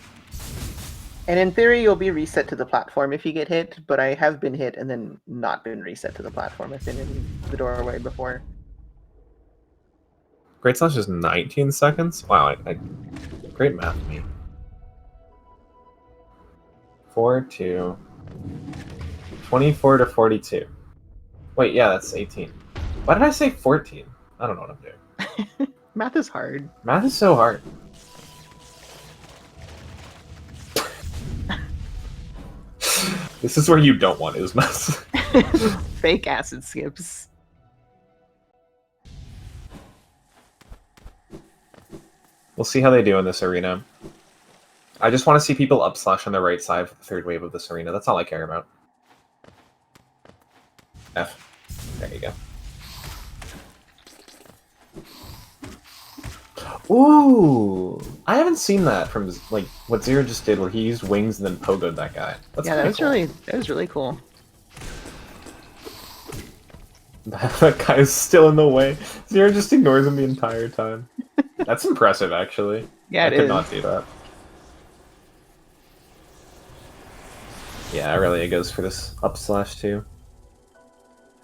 And in theory, you'll be reset to the platform if you get hit, but I have been hit and then not been reset to the platform. I've been in the doorway before. Great Slash is 19 seconds? Wow, great math to me. 4, 2... 24 to 42. Wait, yeah, that's 18. Why did I say 14? I don't know what I'm doing. Math is hard. Math is so hard. This is where you don't want Ismas. Fake acid skips. We'll see how they do in this arena. I just want to see people up slash on the right side for the third wave of this arena. That's all I care about. F. There you go. Ooh! I haven't seen that from like what Xero just did, where he used wings and then pogoed that guy. That's yeah, that was really cool. That guy is still in the way. Xero just ignores him the entire time. That's impressive, actually. Yeah, I could not do that. Yeah, Aurelia goes for this up slash too.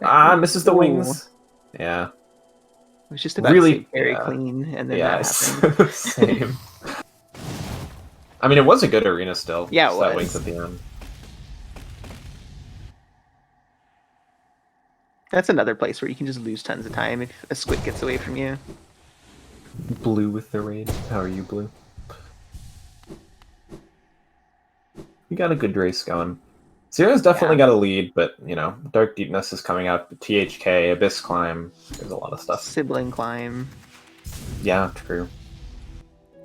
Ah, misses the wings. Yeah. It was just about really to say very clean, and then that happened. Same. I mean, it was a good arena still. Yeah, it just was. That wings at the end. That's another place where you can just lose tons of time if a squid gets away from you. Blue with the raid. How are you, Blue? You got a good race going. Xero's definitely got a lead, but, you know, Dark Deepness is coming out. THK, Abyss Climb. There's a lot of stuff. Sibling Climb. Yeah, true.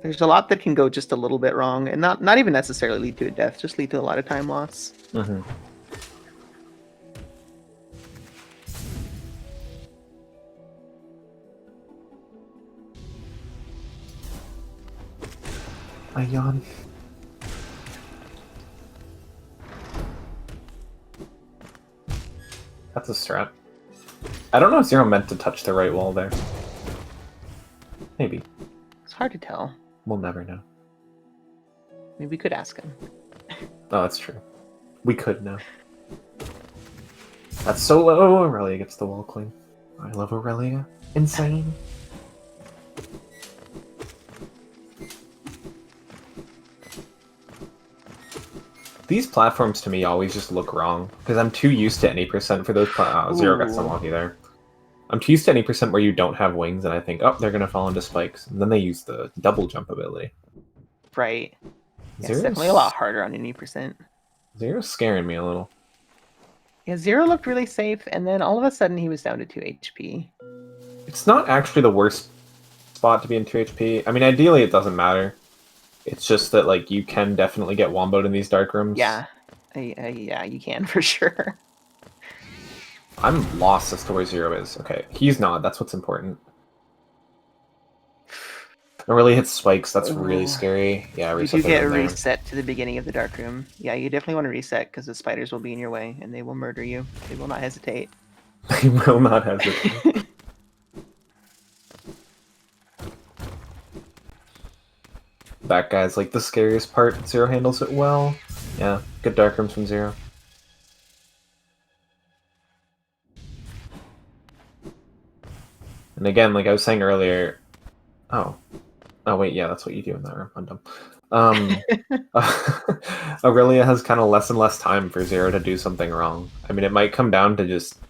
There's a lot that can go just a little bit wrong, and not even necessarily lead to a death, just lead to a lot of time loss. Mm-hmm. I yawn. That's a strat. I don't know if Xero meant to touch the right wall there. Maybe. It's hard to tell. We'll never know. Maybe we could ask him. Oh, that's true. We could know. That's so low. Aurelia gets the wall clean. I love Aurelia. Insane. These platforms to me always just look wrong, because I'm too used to any percent for those. Xero got some lucky there. I'm too used to any percent where you don't have wings, and I think, oh, they're going to fall into spikes. And then they use the double jump ability. Right. Yeah, it's Xero's definitely a lot harder on any percent. Xero's scaring me a little. Yeah, Xero looked really safe, and then all of a sudden he was down to 2 HP. It's not actually the worst spot to be in 2 HP. I mean, ideally it doesn't matter. It's just that like you can definitely get womboed in these dark rooms. Yeah, yeah, you can for sure. I'm lost as to where Xero is. Okay, he's not. That's what's important. It really hits spikes. That's really Ooh. scary. Yeah, You reset do get a there. reset to the beginning of the dark room. Yeah, you definitely want to reset because the spiders will be in your way and they will murder you. They will not hesitate. They will not hesitate. That guy's like the scariest part. Xero handles it well. Yeah, good dark rooms from Xero. And again, like I was saying earlier, oh wait, yeah, that's what you do in that room. I'm dumb. Aurelia has kind of less and less time for Xero to do something wrong. I mean, it might come down to just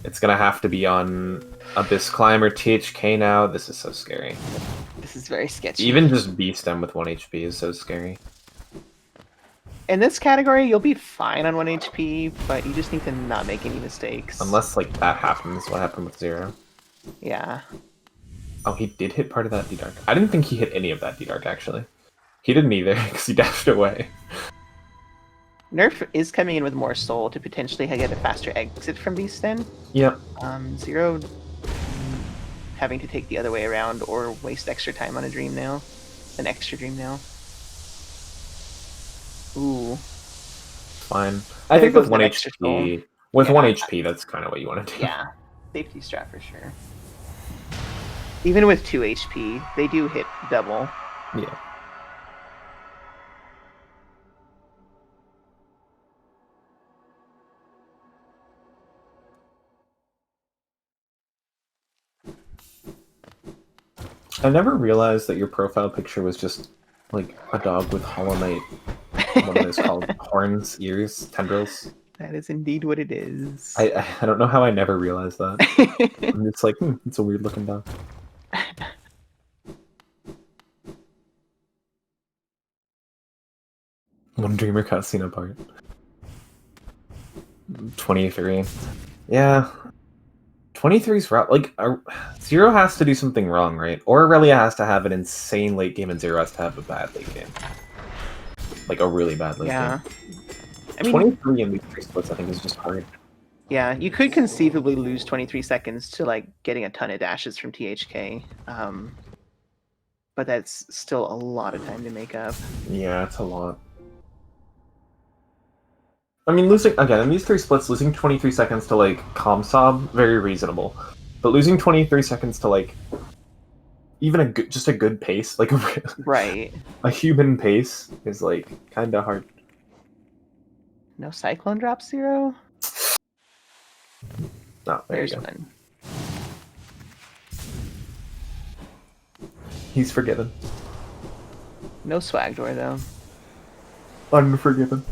it's gonna have to be on Abyss Climb or THK now. This is so scary. This is very sketchy. Even just Beast M with 1 HP is so scary. In this category, you'll be fine on 1 HP, but you just need to not make any mistakes. Unless like that happens, what happened with Xero? Yeah. Oh, he did hit part of that D-Dark. I didn't think he hit any of that D-Dark, actually. He didn't either, because he dashed away. Nerf is coming in with more soul to potentially get a faster exit from Beast Den. Yep. Xero having to take the other way around or waste extra time on a dream nail. An extra dream nail. Ooh. Fine. I think with 1 extra soul. HP, with Yeah. 1 HP, that's kind of what you want to do. Yeah. Safety strat for sure. Even with 2 HP, they do hit double. Yeah. I never realized that your profile picture was just like a dog with Hollow Knight. What are those called? Horns, ears, tendrils. That is indeed what it is. I don't know how I never realized that. I'm just like, it's a weird looking dog. One Dreamer cutscene apart. 23. Yeah. 23's rough. Like, Xero has to do something wrong, right? Or Aurelia has to have an insane late game, and Xero has to have a bad late game. Like, a really bad late game. I mean, 23 in these 3 splits, I think, is just hard. Yeah, you could conceivably lose 23 seconds to like getting a ton of dashes from THK. But that's still a lot of time to make up. Yeah, it's a lot. I mean, losing, again, in these 3 splits, losing 23 seconds to, like, Comsob, very reasonable. But losing 23 seconds to, like, even just a good pace, like, Right. a human pace is, like, kind of hard. No Cyclone drop Xero? Oh, There's you go. one. He's forgiven. No swag door, though. Unforgiven.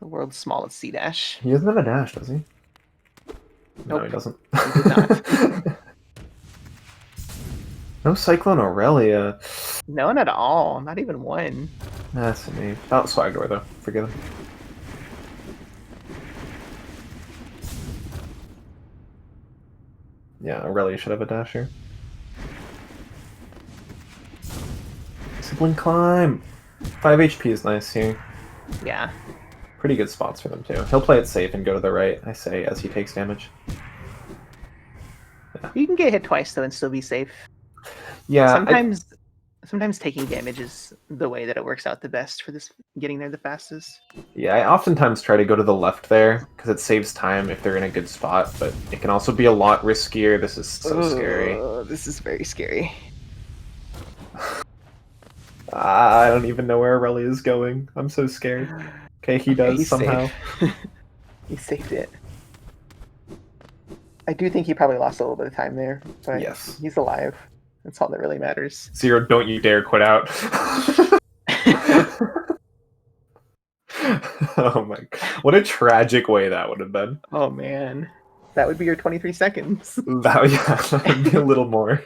The world's smallest C dash. He doesn't have a dash, does he? No, Nope. he doesn't. He did not. No Cyclone Aurelia. None at all. Not even one. That's me. Oh, swag door, though. Forgiven. Yeah, Aurelia should have a dash here. Sibling climb! 5 HP is nice here. Yeah. Pretty good spots for them, too. He'll play it safe and go to the right, I say, as he takes damage. Yeah. You can get hit twice, though, and still be safe. Yeah, Sometimes taking damage is the way that it works out the best for this getting there the fastest. Yeah, I oftentimes try to go to the left there, because it saves time if they're in a good spot, but it can also be a lot riskier. This is so scary. This is very scary. I don't even know where Aurelia is going. I'm so scared. Okay, he does he's somehow. He saved it. I do think he probably lost a little bit of time there, but Yes. he's alive. That's all that really matters. Xero, don't you dare quit out. Oh my god. What a tragic way that would have been. Oh man. That would be your 23 seconds. That would be a little more.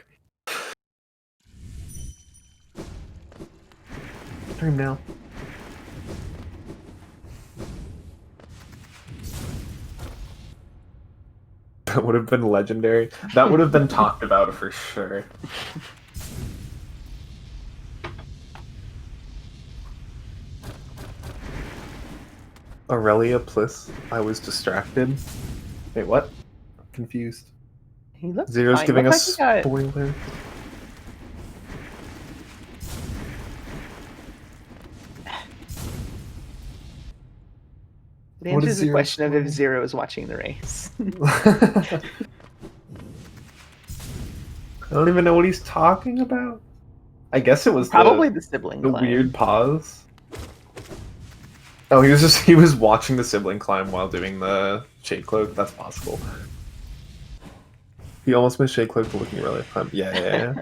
Dream now. That would have been legendary. That would have been talked about for sure. Aurelia plus I was distracted. Wait, what? I'm confused. He looked Zero's fine. giving Looked us like he got- spoiler. It What is answers the Zero's question of if spoiler? Zero is watching the race. I don't even know what he's talking about. I guess it was Probably the sibling the climb. weird pause. Oh, he was watching the sibling climb while doing the shade cloak. That's possible. He almost missed shade cloak for looking at Aurelia climb. Yeah.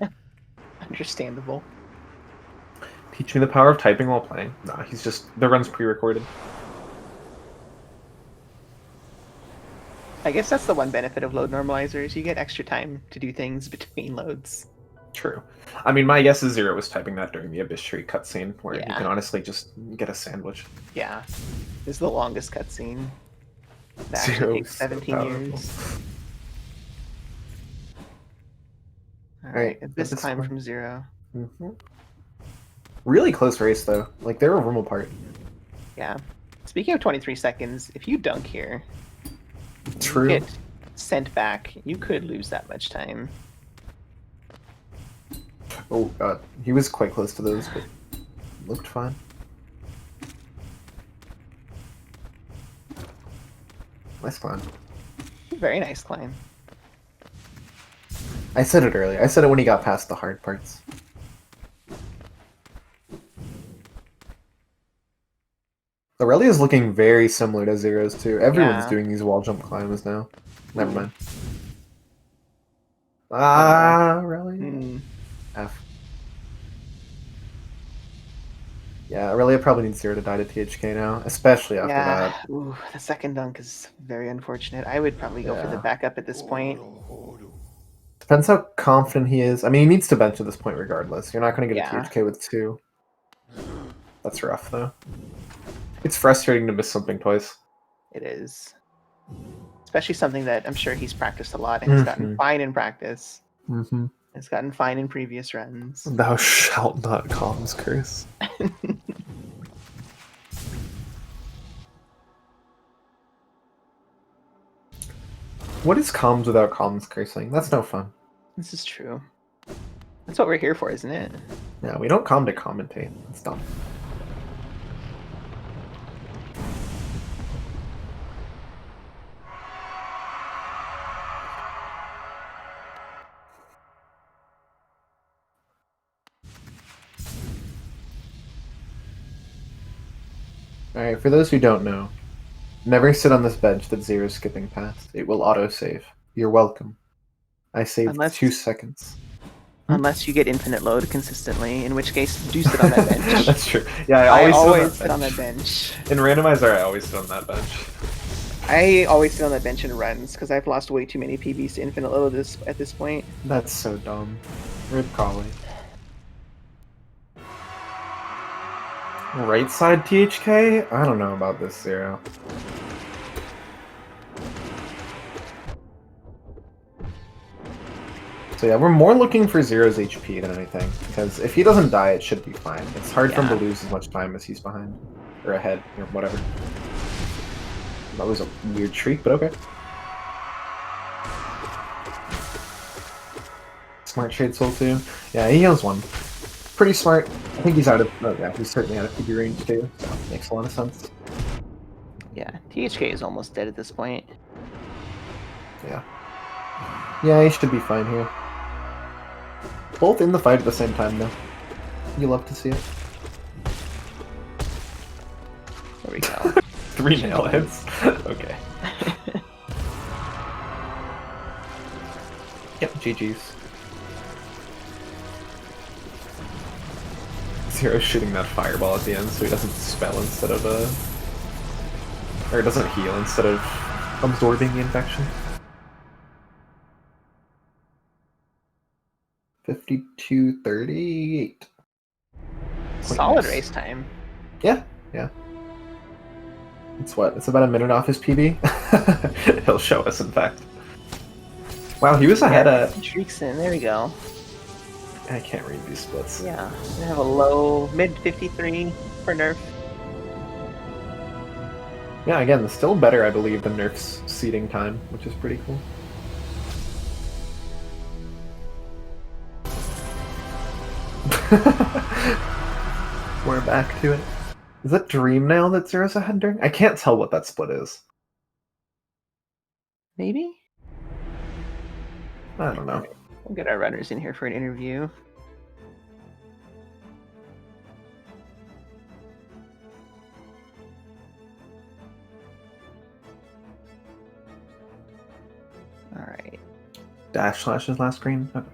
Understandable. Teach me the power of typing while playing. Nah, he's just the run's pre-recorded. I guess that's the one benefit of load normalizers. You get extra time to do things between loads. True. I mean, my guess is Xero was typing that during the Abyss Tree cutscene, where you Yeah. can honestly just get a sandwich. Yeah. This is the longest cutscene. That Xero actually takes is so 17 powerful. years. Alright, Alright, this Abyss climb climb. from Zero. Really close race, though. Like, they're a room apart. Yeah. Speaking of 23 seconds, if you dunk here, True. you get sent back. You could lose that much time. Oh, God. He was quite close to those, but looked fine. Nice climb. Very nice climb. I said it earlier. I said it when he got past the hard parts. Aurelia's looking very similar to Zero's too. Everyone's Yeah. doing these wall jump climbs now. Never mind. Ah, Aurelia. Hmm. F. Yeah, Aurelia probably needs Zero to die to THK now, especially after Yeah. that. Ooh, the second dunk is very unfortunate. I would probably go for the Yeah. backup at this point. Depends how confident he is. I mean, he needs to bench at this point regardless. You're not going to get Yeah. a THK with 2. That's rough, though. It's frustrating to miss something twice. It is. Especially something that I'm sure he's practiced a lot and has gotten Mhm. fine in practice. Mm-hmm. Has gotten fine in previous runs. Thou shalt not comms curse. What is comms without comms cursing? That's no fun. This is true. That's what we're here for, isn't it? Yeah, we don't comm to commentate. That's dumb. Alright, for those who don't know, never sit on this bench that Zero's skipping past. It will autosave. You're welcome. I saved Unless- 2 seconds. Unless you get infinite load consistently, in which case do sit on that bench. That's true. Yeah, I I always, always sit sit on on that that bench. bench. In randomizer, I always sit on that bench. I always sit on that bench in runs because I've lost way too many PBs to infinite load at this point. That's so dumb. Rip Collie. Right side THK? I don't know about this, Zero. So yeah, we're more looking for Zero's HP than anything, because if he doesn't die, it should be fine. It's hard for him Yeah. to lose as much time as he's behind. Or ahead, or whatever. That was a weird shriek, but okay. Smart Shade Soul too. Yeah, he heals 1. Pretty smart. I think he's out of... Oh yeah, he's certainly out of PB range too, so makes a lot of sense. Yeah, THK is almost dead at this point. Yeah. Yeah, he should be fine here. Both in the fight at the same time, though. You love to see it. There we go. 3 nail hits. Okay. Yep, GG's. Zero's shooting that fireball at the end so he doesn't spell instead of or doesn't heal instead of absorbing the infection. 52:38. Solid nice. race time. Yeah, yeah. It's what? It's about a minute off his PB? He'll show us, in fact. Wow, he was ahead at... Shriekson, there we go. I can't read these splits. Yeah, we have a low, mid 53 for Nerf. Yeah, again, still better, I believe, than Nerf's seeding time, which is pretty cool. We're back to it. Is that Dream now that Zero's ahead during? I can't tell what that split is. Maybe? I don't know. We'll get our runners in here for an interview. Alright. Dash slash is last screen? Okay.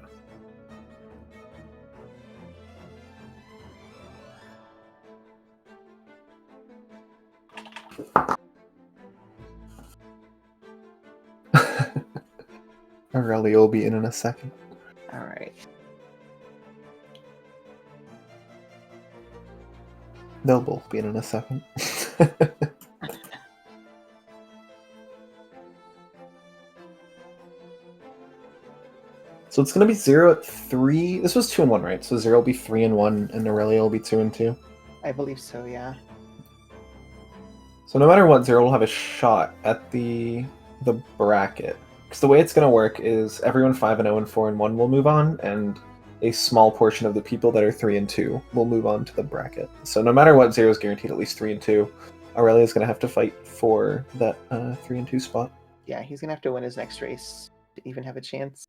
Aurelia will be in a second. Alright. They'll both be in a second. So it's going to be 0 at 3. This was 2 and 1, right? So 0 will be 3 and 1, and Aurelia will be 2 and 2. I believe so, yeah. So no matter what, Zero will have a shot at the bracket. Because the way it's going to work is everyone 5 and 0 and 4 and 1 will move on, and a small portion of the people that are 3 and 2 will move on to the bracket. So no matter what, Zero's guaranteed at least 3 and 2. Aurelia's going to have to fight for that 3 and 2 spot. Yeah, he's going to have to win his next race to even have a chance.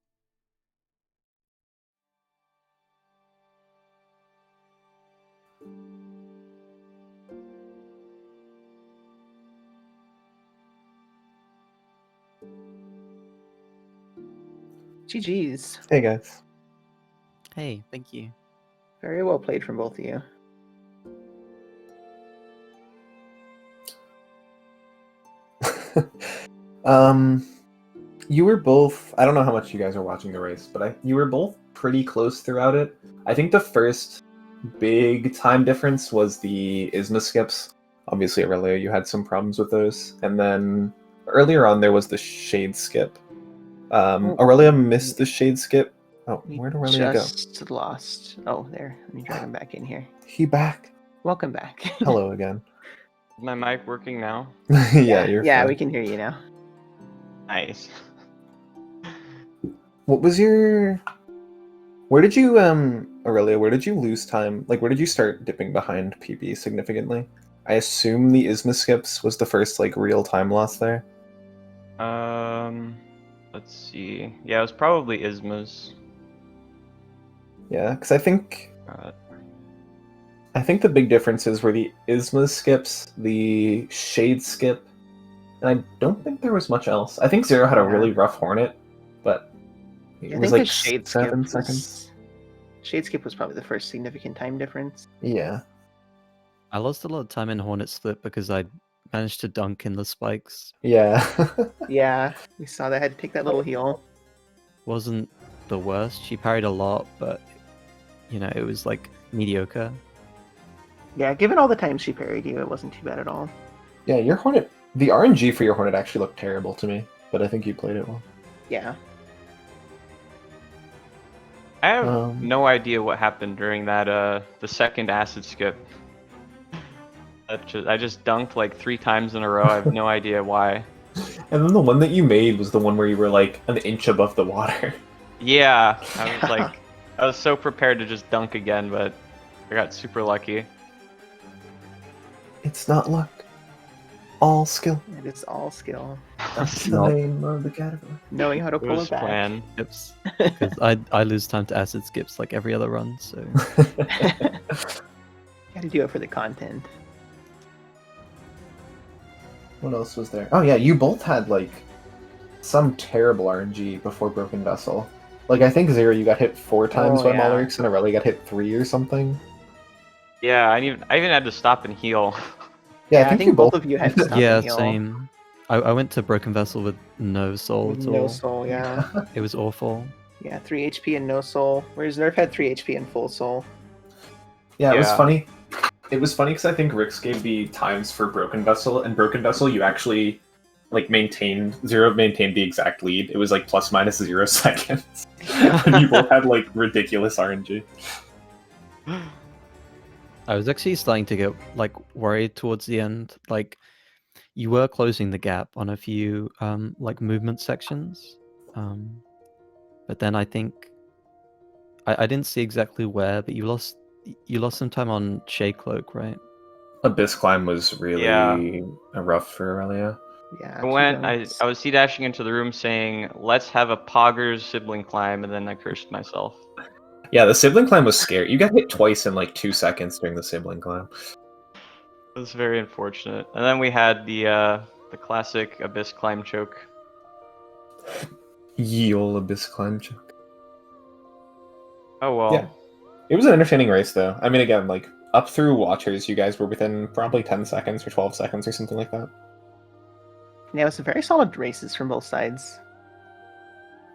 GG's. Hey guys. Hey, thank you. Very well played from both of you. You were both, I don't know how much you guys are watching the race, but you were both pretty close throughout it. I think the first big time difference was the ISMA skips. Obviously, Aurelia, you had some problems with those. And then earlier on, there was the shade skip. Aurelia missed the shade skip. Oh, where'd Aurelia go? Just lost. Oh, there. Let me drag him back in here. He back. Welcome back. Hello again. Is my mic working now? Yeah, you're Yeah, fine. we can hear you now. Nice. What was your... Where did you, Aurelia, where did you lose time? Like, where did you start dipping behind PB significantly? I assume the ISMA skips was the first, like, real time loss there. Let's see. Yeah, it was probably Isma's. Yeah, because I think the big differences were the ISMA skips, the shade skip, and I don't think there was much else. I think Zero had a really rough Hornet, but it I was think like the shade 7 skip seconds. Shade skip was probably the first significant time difference. Yeah. I lost a lot of time in Hornet Split because I managed to dunk in the spikes. Yeah. Yeah, we saw that. I had to take that little heal. Wasn't the worst. She parried a lot, but you know, it was like mediocre. Yeah, given all the times she parried you, it wasn't too bad at all. Yeah, your Hornet, the RNG for your Hornet actually looked terrible to me, but I think you played it well. Yeah. I have no idea what happened during that the second acid skip. I just dunked like 3 times in a row. I have no idea why. And then the one that you made was the one where you were like an inch above the water. Yeah, I was so prepared to just dunk again, but I got super lucky. It's not luck. All skill. It is all skill. That's the Nope. name of the category. Knowing how to It pull was it back. plan. Skips. Because I lose time to acid skips like every other run, so Gotta do it for the content. What else was there? Oh yeah, you both had like some terrible RNG before Broken Vessel. Like I think Zero, you got hit 4 times by yeah. Malarix, and Aurelia got hit 3 or something. Yeah, I even had to stop and heal. Yeah, I think both of you had to stop yeah, and heal. same. I went to Broken Vessel with no soul at all. No soul, yeah. It was awful. Yeah, 3 HP and no soul. Whereas Nerf had 3 HP and full soul. Yeah, it was Yeah. funny. It was funny because I think Rix gave the times for Broken Vessel, and Broken Vessel you actually like maintained the exact lead. It was like plus minus 0 seconds. And you both had like ridiculous RNG. I was actually starting to get like worried towards the end. Like you were closing the gap on a few like movement sections, but then I think I didn't see exactly where, but you lost some time on Shea Cloak, right? Abyss Climb was really Yeah. rough for Aurelia. Yeah. I was C-dashing into the room saying, let's have a Poggers sibling climb, and then I cursed myself. Yeah, the sibling climb was scary. You got hit twice in like 2 seconds during the sibling climb. It was very unfortunate. And then we had the classic Abyss climb choke. Ye ol' Abyss Climb choke. Oh well. Yeah. It was an entertaining race, though. I mean, again, like, up through Watchers, you guys were within probably 10 seconds or 12 seconds or something like that. Yeah, it was some very solid races from both sides.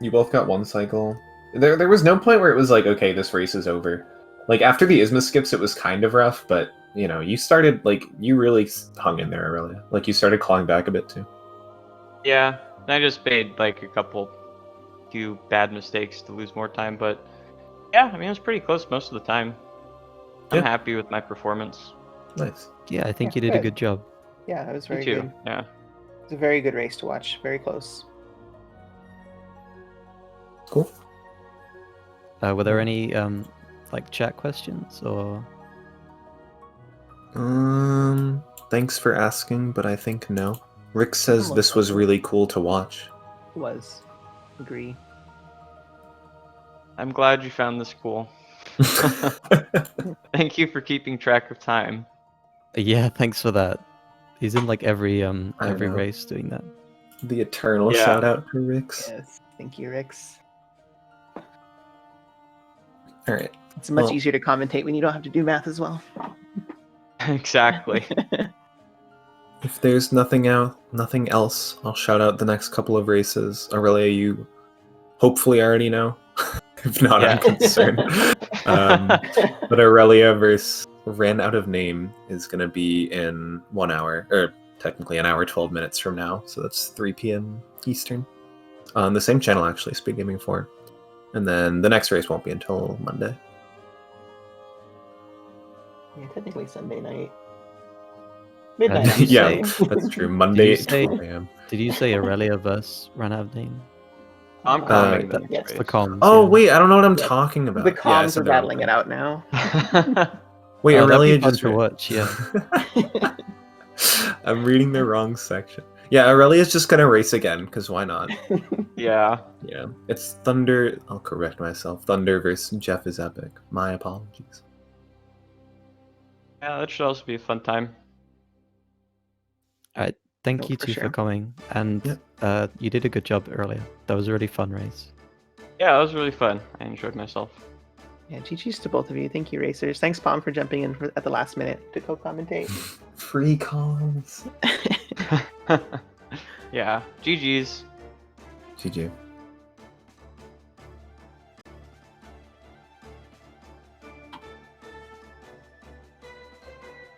You both got 1 cycle. There was no point where it was like, okay, this race is over. Like, after the Isma skips, it was kind of rough, but, you know, you started, like, you really hung in there, Aurelia. Like, you started clawing back a bit, too. Yeah, and I just made like a few bad mistakes to lose more time, but yeah, I mean it was pretty close most of the time. I'm Yeah. happy with my performance. Nice. Yeah, I think Yeah, you did a good. good job. Yeah, it was Me very too. good. Yeah. It was a very good race to watch. Very close. Cool. Were there any like chat questions or? Thanks for asking, but I think no. Rick says Almost this was over. really cool to watch. It was. Agree. I'm glad you found this cool. Thank you for keeping track of time. Yeah, thanks for that. He's in like every I know. race doing that. The eternal Yeah. shout out for Rix. Yes. Thank you, Rix. All right. It's much Well- easier to commentate when you don't have to do math as well. Exactly. If there's nothing else, I'll shout out the next couple of races. Aurelia, you hopefully already know. If not, Yeah. I'm concerned. But Aurelia versus Ran Out of Name is going to be in 1 hour, or technically an hour, 12 minutes from now. So that's 3 p.m. Eastern. On the same channel, actually, Speed Gaming 4. And then the next race won't be until Monday. Yeah, technically Sunday night. Midnight. Did you Yeah, say- that's true. Monday you at say- 12 a.m. Did you say Aurelia versus Ran Out of Name? I'm Uh, calming the yes, next The race. comms. Oh, yeah. wait, I don't know what I'm Yeah. talking about. The Yeah, I comms said are they're battling open. it out now. Wait, Oh, that'd be Aurelia fun just to watch, yeah. I'm reading the wrong section. Yeah, Aurelia's just gonna race again, because why not? Yeah. Yeah. It's Thunder. I'll correct myself. Thunder versus Jeff is epic. My apologies. Yeah, that should also be a fun time. Thank Oh, you for two sure. for coming, and Yep. you did a good job earlier. That was a really fun race. Yeah, it was really fun. I enjoyed myself. Yeah, GG's to both of you. Thank you, racers. Thanks, Palm, for jumping in at the last minute to co-commentate. Free calls. Yeah, GG's. GG.